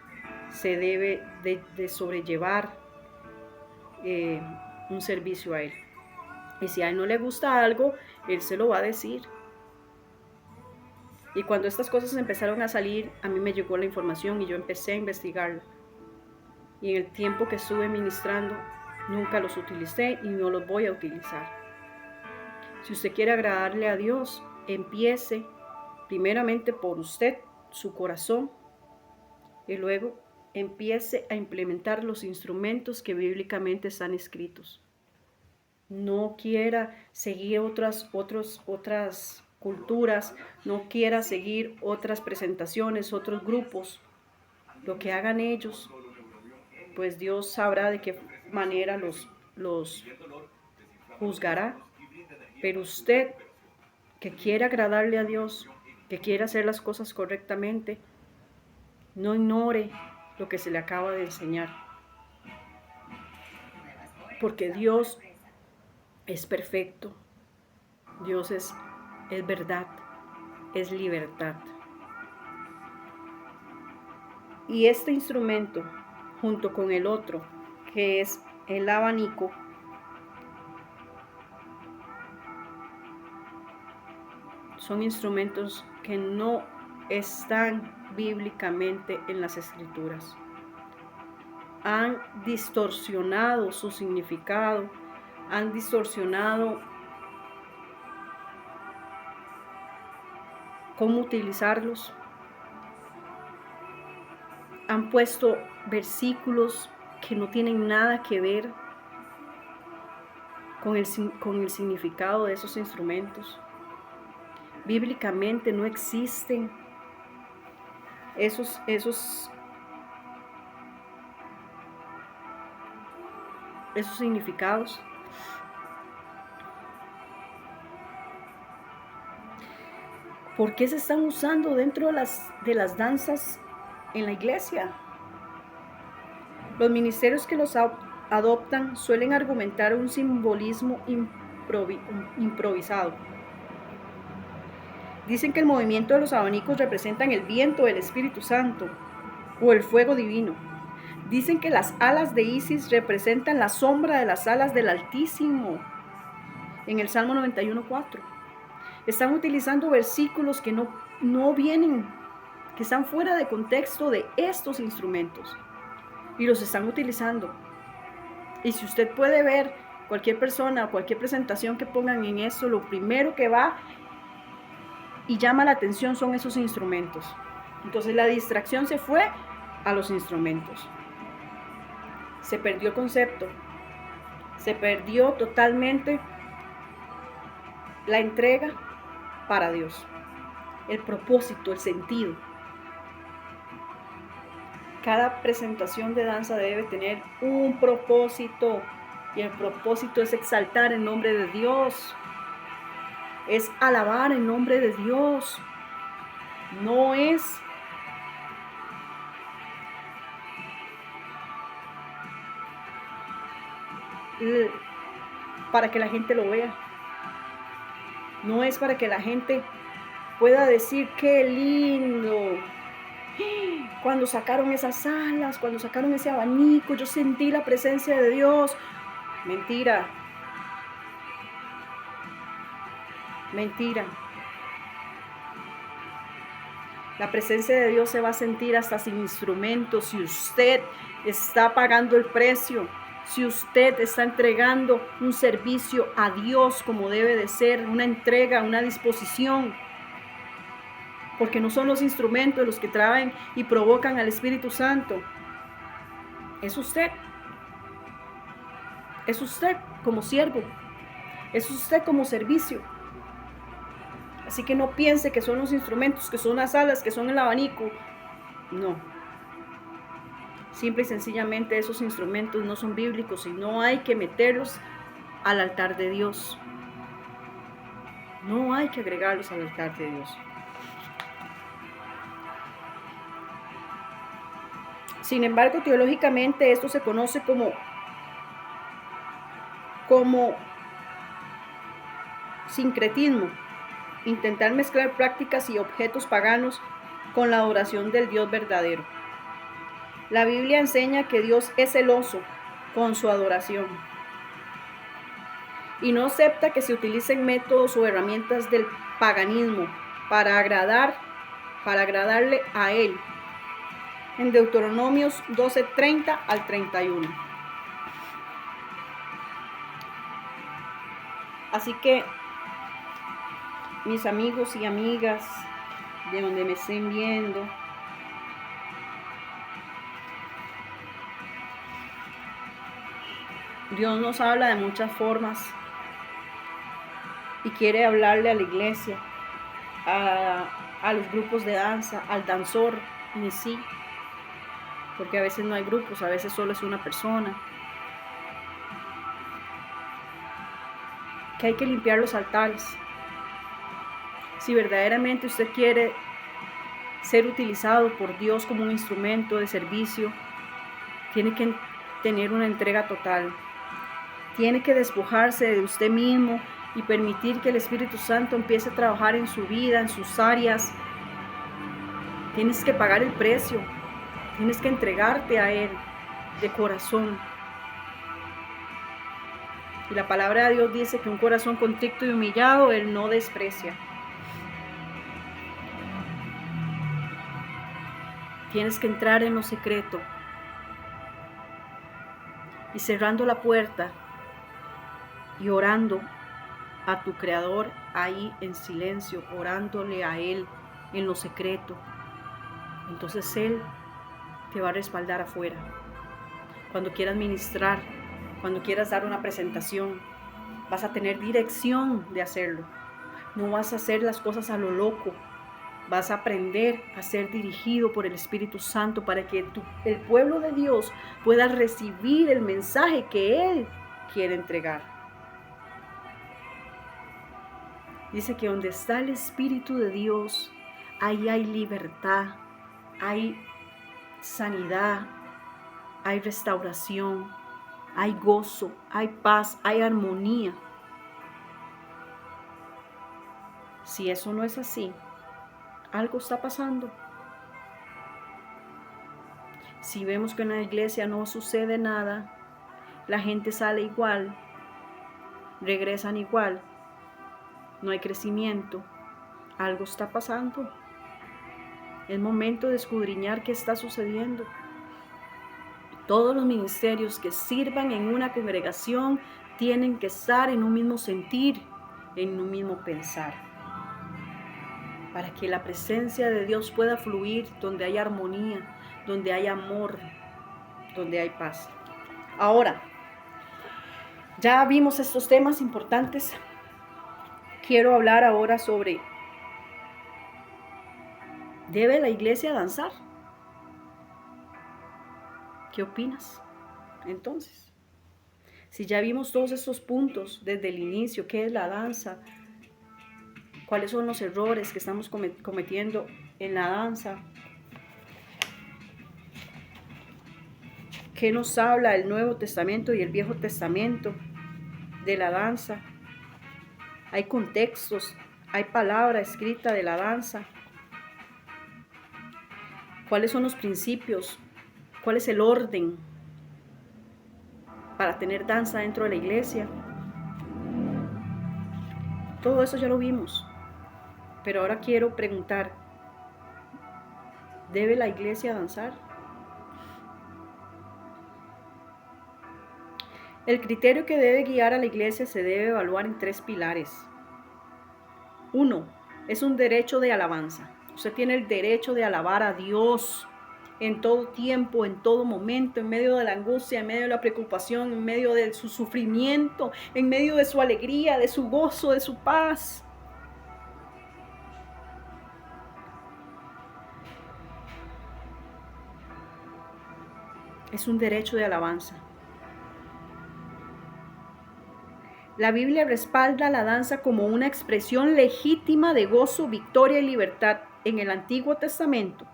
se debe de sobrellevar un servicio a Él. Y si a Él no le gusta algo, Él se lo va a decir. Y cuando estas cosas empezaron a salir, a mí me llegó la información y yo empecé a investigarla. Y en el tiempo que estuve ministrando, nunca los utilicé y no los voy a utilizar. Si usted quiere agradarle a Dios, empiece primeramente por usted, su corazón, y luego empiece a implementar los instrumentos que bíblicamente están escritos. No quiera seguir otras culturas, no quiera seguir otras presentaciones, otros grupos. Lo que hagan ellos, pues Dios sabrá de qué manera los juzgará. Pero usted, que quiere agradarle a Dios, que quiere hacer las cosas correctamente, no ignore lo que se le acaba de enseñar. Porque Dios es perfecto, Dios es verdad, es libertad. Y este instrumento, junto con el otro, que es el abanico, son instrumentos que no están bíblicamente en las Escrituras. Han distorsionado su significado, han distorsionado cómo utilizarlos, han puesto versículos que no tienen nada que ver con el significado de esos instrumentos. Bíblicamente no existen esos significados. ¿Por qué se están usando dentro de las danzas en la iglesia? Los ministerios que los adoptan suelen argumentar un simbolismo improvisado. Dicen que el movimiento de los abanicos representan el viento del Espíritu Santo o el fuego divino. Dicen que las alas de Isis representan la sombra de las alas del Altísimo en el Salmo 91:4. Están utilizando versículos que no vienen, que están fuera de contexto de estos instrumentos y los están utilizando. Y si usted puede ver cualquier persona o cualquier presentación que pongan en esto, lo primero que va y llama la atención son esos instrumentos. Entonces la distracción se fue a los instrumentos. Se perdió el concepto, se perdió totalmente la entrega para Dios, el propósito, el sentido. Cada presentación de danza debe tener un propósito, y el propósito es exaltar el nombre de Dios, es alabar el nombre de Dios, no es para que la gente lo vea, no es para que la gente pueda decir qué lindo. Cuando sacaron esas alas, cuando sacaron ese abanico, yo sentí la presencia de Dios. Mentira. Mentira. La presencia de Dios se va a sentir hasta sin instrumentos si usted está pagando el precio, si usted está entregando un servicio a Dios como debe de ser, una entrega, una disposición. Porque no son los instrumentos los que traen y provocan al Espíritu Santo. Es usted. Es usted como siervo. Es usted como servicio. Así que no piense que son los instrumentos, que son las alas, que son el abanico. No. Simple y sencillamente esos instrumentos no son bíblicos y no hay que meterlos al altar de Dios. No hay que agregarlos al altar de Dios. Sin embargo, teológicamente esto se conoce como sincretismo, intentar mezclar prácticas y objetos paganos con la adoración del Dios verdadero. La Biblia enseña que Dios es celoso con su adoración y no acepta que se utilicen métodos o herramientas del paganismo para agradarle a Él. En Deuteronomios 12:30 al 31. Así que, mis amigos y amigas, de donde me estén viendo, Dios nos habla de muchas formas y quiere hablarle a la iglesia, a los grupos de danza, al danzor en sí, porque a veces no hay grupos, a veces solo es una persona. Que hay que limpiar los altares. Si verdaderamente usted quiere ser utilizado por Dios como un instrumento de servicio, tiene que tener una entrega total. Tiene que despojarse de usted mismo y permitir que el Espíritu Santo empiece a trabajar en su vida, en sus áreas. Tienes que pagar el precio. Tienes que entregarte a Él de corazón. Y la palabra de Dios dice que un corazón contrito y humillado Él no desprecia. Tienes que entrar en lo secreto y cerrando la puerta y orando a tu Creador ahí en silencio, orándole a Él en lo secreto. Entonces Él te va a respaldar afuera. Cuando quieras ministrar, cuando quieras dar una presentación, vas a tener dirección de hacerlo. No vas a hacer las cosas a lo loco. Vas a aprender a ser dirigido por el Espíritu Santo para que el pueblo de Dios pueda recibir el mensaje que Él quiere entregar. Dice que donde está el Espíritu de Dios, ahí hay libertad, hay sanidad, hay restauración, hay gozo, hay paz, hay armonía. Si eso no es así, algo está pasando. Si vemos que en la iglesia no sucede nada, la gente sale igual, regresan igual, no hay crecimiento, algo está pasando. Es momento de escudriñar qué está sucediendo. Todos los ministerios que sirvan en una congregación tienen que estar en un mismo sentir, en un mismo pensar, para que la presencia de Dios pueda fluir donde hay armonía, donde hay amor, donde hay paz. Ahora, ya vimos estos temas importantes. Quiero hablar ahora sobre, ¿debe la iglesia danzar? ¿Qué opinas? Entonces, si ya vimos todos estos puntos desde el inicio, ¿qué es la danza? ¿Cuáles son los errores que estamos cometiendo en la danza? ¿Qué nos habla el Nuevo Testamento y el Viejo Testamento de la danza? Hay contextos, hay palabra escrita de la danza. ¿Cuáles son los principios? ¿Cuál es el orden para tener danza dentro de la iglesia? Todo eso ya lo vimos. Pero ahora quiero preguntar, ¿debe la iglesia danzar? El criterio que debe guiar a la iglesia se debe evaluar en 3 pilares. 1. Es un derecho de alabanza. Usted tiene el derecho de alabar a Dios en todo tiempo, en todo momento, en medio de la angustia, en medio de la preocupación, en medio de su sufrimiento, en medio de su alegría, de su gozo, de su paz. Es un derecho de alabanza. La Biblia respalda la danza como una expresión legítima de gozo, victoria y libertad en el Antiguo Testamento.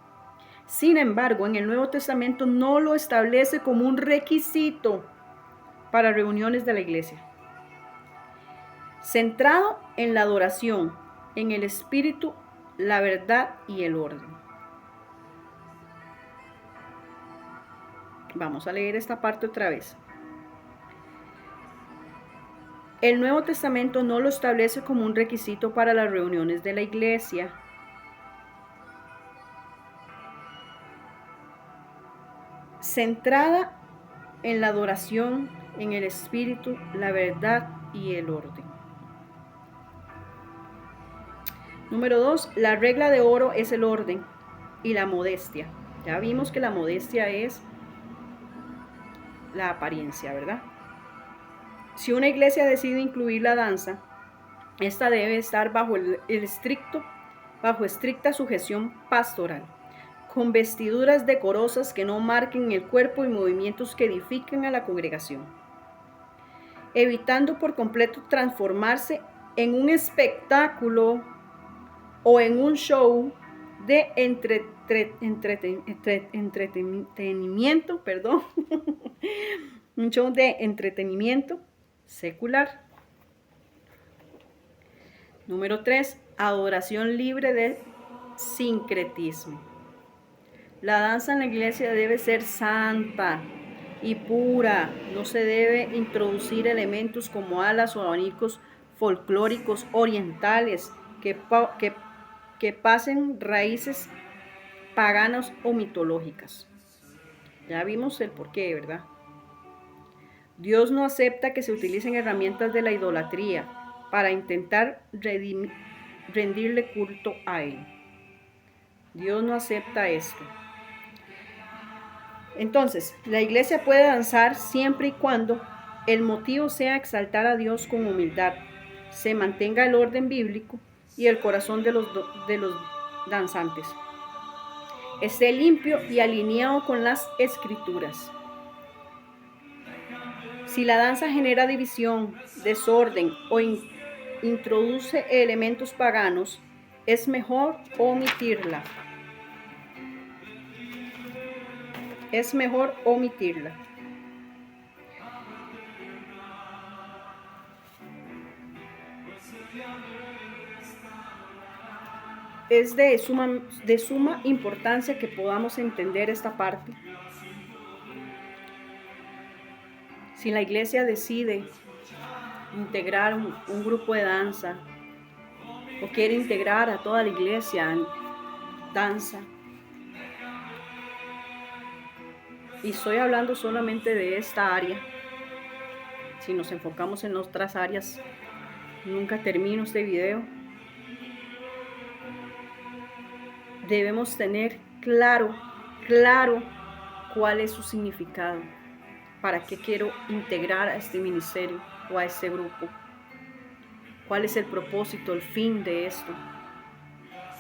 Sin embargo, en el Nuevo Testamento no lo establece como un requisito para reuniones de la iglesia. Centrado en la adoración, en el espíritu, la verdad y el orden. Vamos a leer esta parte otra vez. El Nuevo Testamento no lo establece como un requisito para las reuniones de la iglesia. Centrada en la adoración, en el espíritu, la verdad y el orden. Número 2, la regla de oro es el orden y la modestia. Ya vimos que la modestia es la apariencia, ¿verdad? Si una iglesia decide incluir la danza, esta debe estar bajo estricta sujeción pastoral, con vestiduras decorosas que no marquen el cuerpo y movimientos que edifiquen a la congregación, evitando por completo transformarse en un espectáculo o en un show de entretenimiento, un show de entretenimiento secular. Número 3, adoración libre de sincretismo. La danza en la iglesia debe ser santa y pura. No se debe introducir elementos como alas o abanicos folclóricos orientales que pasen raíces paganas o mitológicas. Ya vimos el porqué, ¿verdad? Dios no acepta que se utilicen herramientas de la idolatría para intentar rendirle culto a Él. Dios no acepta esto. Entonces, la iglesia puede danzar siempre y cuando el motivo sea exaltar a Dios con humildad, se mantenga el orden bíblico y el corazón de los danzantes esté limpio y alineado con las escrituras. Si la danza genera división, desorden o introduce elementos paganos, es mejor omitirla. Es mejor omitirla. Es de suma importancia que podamos entender esta parte. Si la iglesia decide integrar un grupo de danza o quiere integrar a toda la iglesia en danza, y estoy hablando solamente de esta área, si nos enfocamos en otras áreas, nunca termino este video. Debemos tener claro cuál es su significado, para qué quiero integrar a este ministerio o a este grupo, cuál es el propósito, el fin de esto,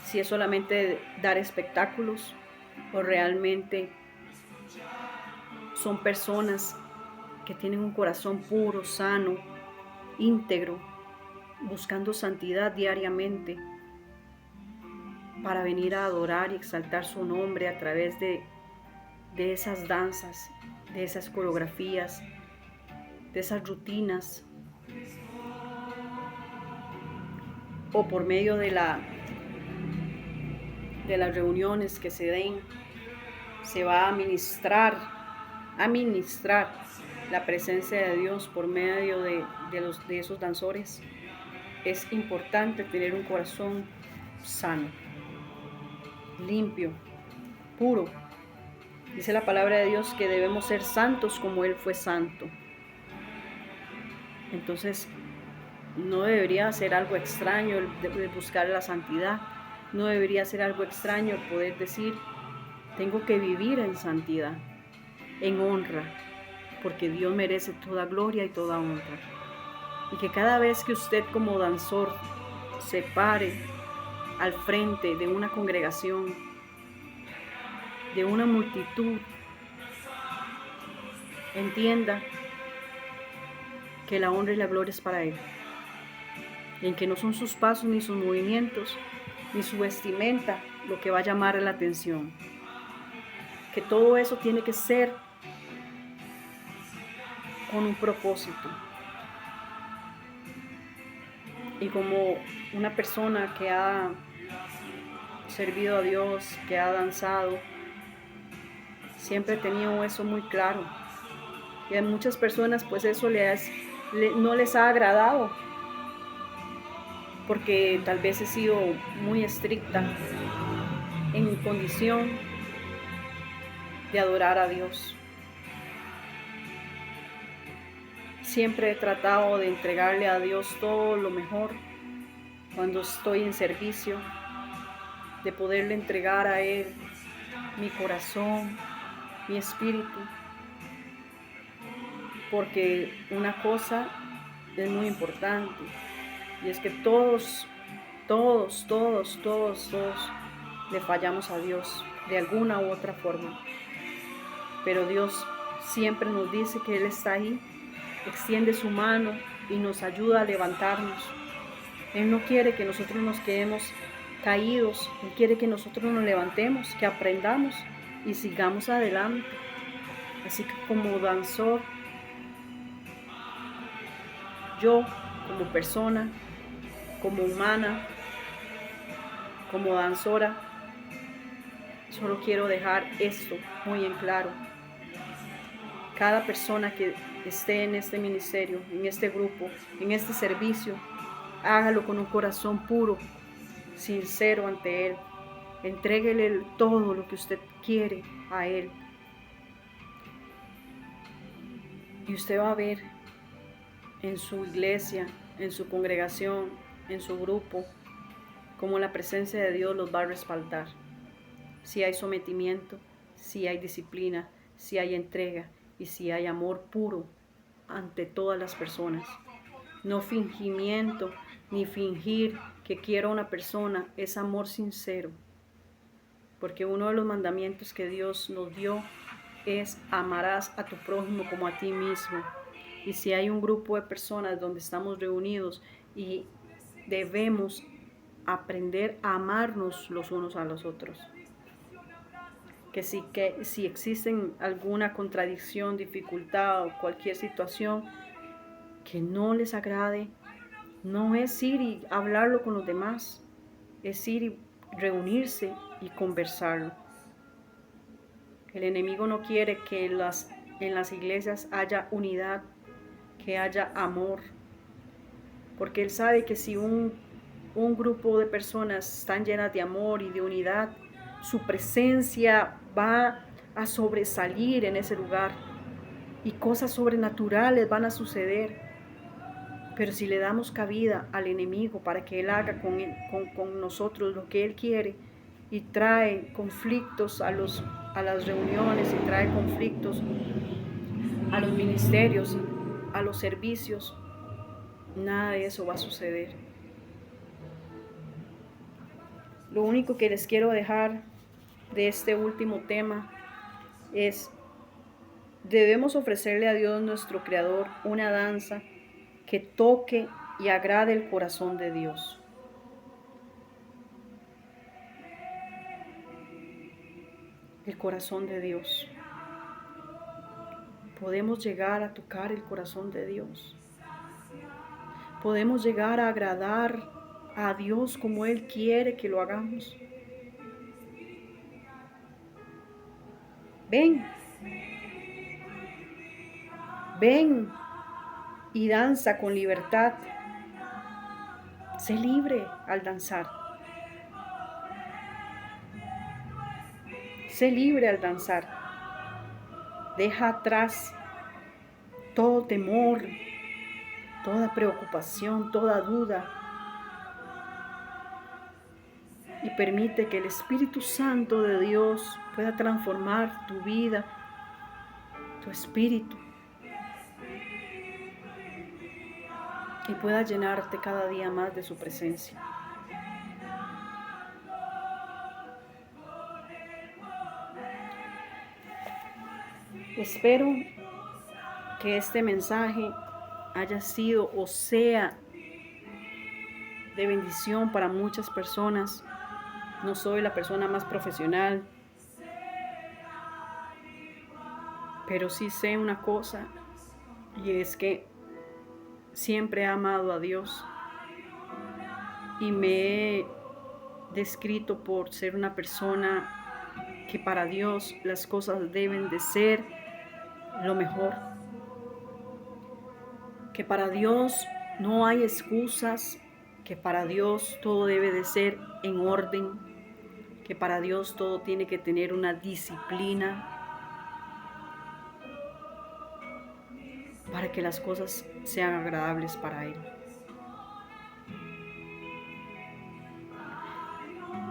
si es solamente dar espectáculos o realmente son personas que tienen un corazón puro, sano, íntegro, buscando santidad diariamente para venir a adorar y exaltar su nombre a través de esas danzas, de esas coreografías, de esas rutinas, o por medio de las reuniones que se den, se va a ministrar la presencia de Dios por medio de esos danzores. Es importante tener un corazón sano, limpio, puro. Dice la palabra de Dios que debemos ser santos como Él fue santo. Entonces, no debería ser algo extraño el buscar la santidad. No debería ser algo extraño el poder decir, Tengo que vivir en santidad, en honra, porque Dios merece toda gloria y toda honra. Y que cada vez que usted como danzor se pare al frente de una congregación, de una multitud, entienda que la honra y la gloria es para Él, en que no son sus pasos ni sus movimientos ni su vestimenta lo que va a llamar la atención, que todo eso tiene que ser con un propósito. Y como una persona que ha servido a Dios, que ha danzado, siempre he tenido eso muy claro. Y a muchas personas pues eso no les ha agradado, porque tal vez he sido muy estricta en mi condición de adorar a Dios. Siempre he tratado de entregarle a Dios todo lo mejor cuando estoy en servicio, de poderle entregar a Él mi corazón, mi espíritu, porque una cosa es muy importante, y es que todos le fallamos a Dios de alguna u otra forma, pero Dios siempre nos dice que Él está ahí, extiende su mano y nos ayuda a levantarnos. Él no quiere que nosotros nos quedemos caídos, Él quiere que nosotros nos levantemos, que aprendamos y sigamos adelante. Así que como danzor, yo como persona, como humana, como danzora, solo quiero dejar esto muy en claro. Cada persona que esté en este ministerio, en este grupo, en este servicio, hágalo con un corazón puro, sincero ante Él. Entréguele todo lo que usted quiere a Él. Y usted va a ver en su iglesia, en su congregación, en su grupo, cómo la presencia de Dios los va a respaldar. Si hay sometimiento, si hay disciplina, si hay entrega y si hay amor puro ante todas las personas. No fingimiento ni fingir que quiero a una persona, es amor sincero. Porque uno de los mandamientos que Dios nos dio es amarás a tu prójimo como a ti mismo. Y si hay un grupo de personas donde estamos reunidos y debemos aprender a amarnos los unos a los otros. Que si existen alguna contradicción, dificultad o cualquier situación que no les agrade, no es ir y hablarlo con los demás, es ir y reunirse y conversarlo. El enemigo no quiere que en las iglesias haya unidad, que haya amor, porque él sabe que si un grupo de personas están llenas de amor y de unidad, su presencia va a sobresalir en ese lugar y cosas sobrenaturales van a suceder. Pero si le damos cabida al enemigo para que él haga con nosotros lo que él quiere y trae conflictos a las reuniones y trae conflictos a los ministerios, a los servicios, nada de eso va a suceder. Lo único que les quiero dejar de este último tema es: debemos ofrecerle a Dios nuestro Creador una danza que toque y agrade el corazón de Dios. El corazón de Dios. Podemos llegar a tocar el corazón de Dios. Podemos llegar a agradar a Dios como Él quiere que lo hagamos. Ven y danza con libertad. Sé libre al danzar. Sé libre al danzar. Deja atrás todo temor, toda preocupación, toda duda. Y permite que el Espíritu Santo de Dios pueda transformar tu vida, tu espíritu, y pueda llenarte cada día más de su presencia. Espero que este mensaje haya sido o sea de bendición para muchas personas. No soy la persona más profesional, pero sí sé una cosa, y es que siempre he amado a Dios y me he descrito por ser una persona que para Dios las cosas deben de ser lo mejor, que para Dios no hay excusas, que para Dios todo debe de ser en orden, que para Dios todo tiene que tener una disciplina para que las cosas sean agradables para Él.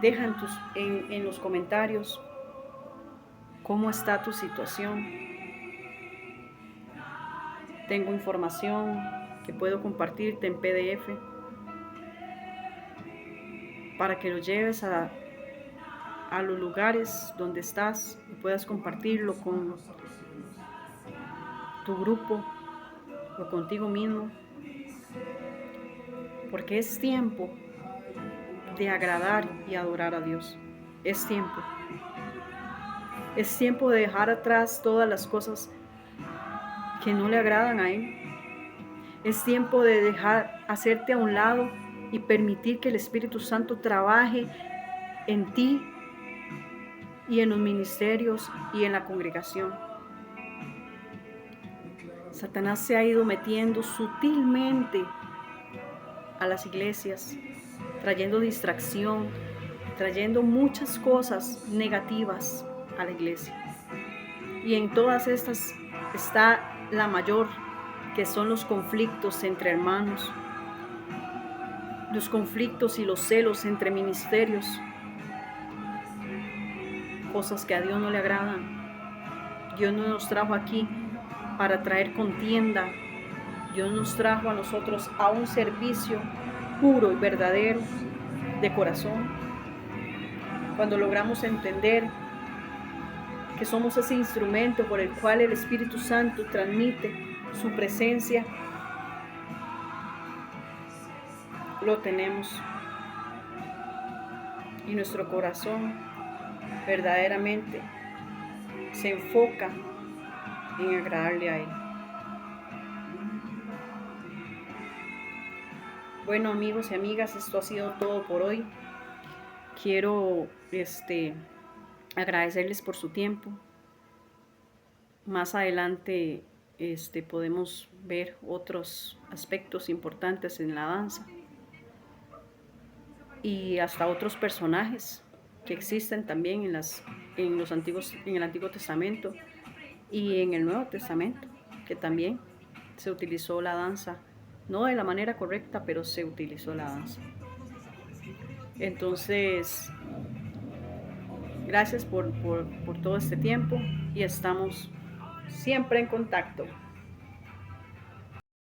Deja en los comentarios cómo está tu situación. Tengo información que puedo compartirte en PDF para que lo lleves a los lugares donde estás y puedas compartirlo con tu grupo o contigo mismo, porque es tiempo de agradar y adorar a Dios. Es tiempo. Es tiempo de dejar atrás todas las cosas que no le agradan a Él. Es tiempo de dejar, hacerte a un lado y permitir que el Espíritu Santo trabaje en ti y en los ministerios y en la congregación. Satanás se ha ido metiendo sutilmente a las iglesias, trayendo distracción, trayendo muchas cosas negativas a la iglesia. Y en todas estas está la mayor, que son los conflictos entre hermanos, los conflictos y los celos entre ministerios, cosas que a Dios no le agradan. Dios no nos trajo aquí para traer contienda. Dios nos trajo a nosotros a un servicio puro y verdadero de corazón. Cuando logramos entender que somos ese instrumento por el cual el Espíritu Santo transmite su presencia, lo tenemos. Y nuestro corazón verdaderamente se enfoca en agradarle a Él. Bueno, amigos y amigas, esto ha sido todo por hoy. Quiero agradecerles por su tiempo. Más adelante podemos ver otros aspectos importantes en la danza y hasta otros personajes que existen también en el Antiguo Testamento y en el Nuevo Testamento, que también se utilizó la danza, no de la manera correcta, pero se utilizó la danza. Entonces, gracias por todo este tiempo y estamos siempre en contacto.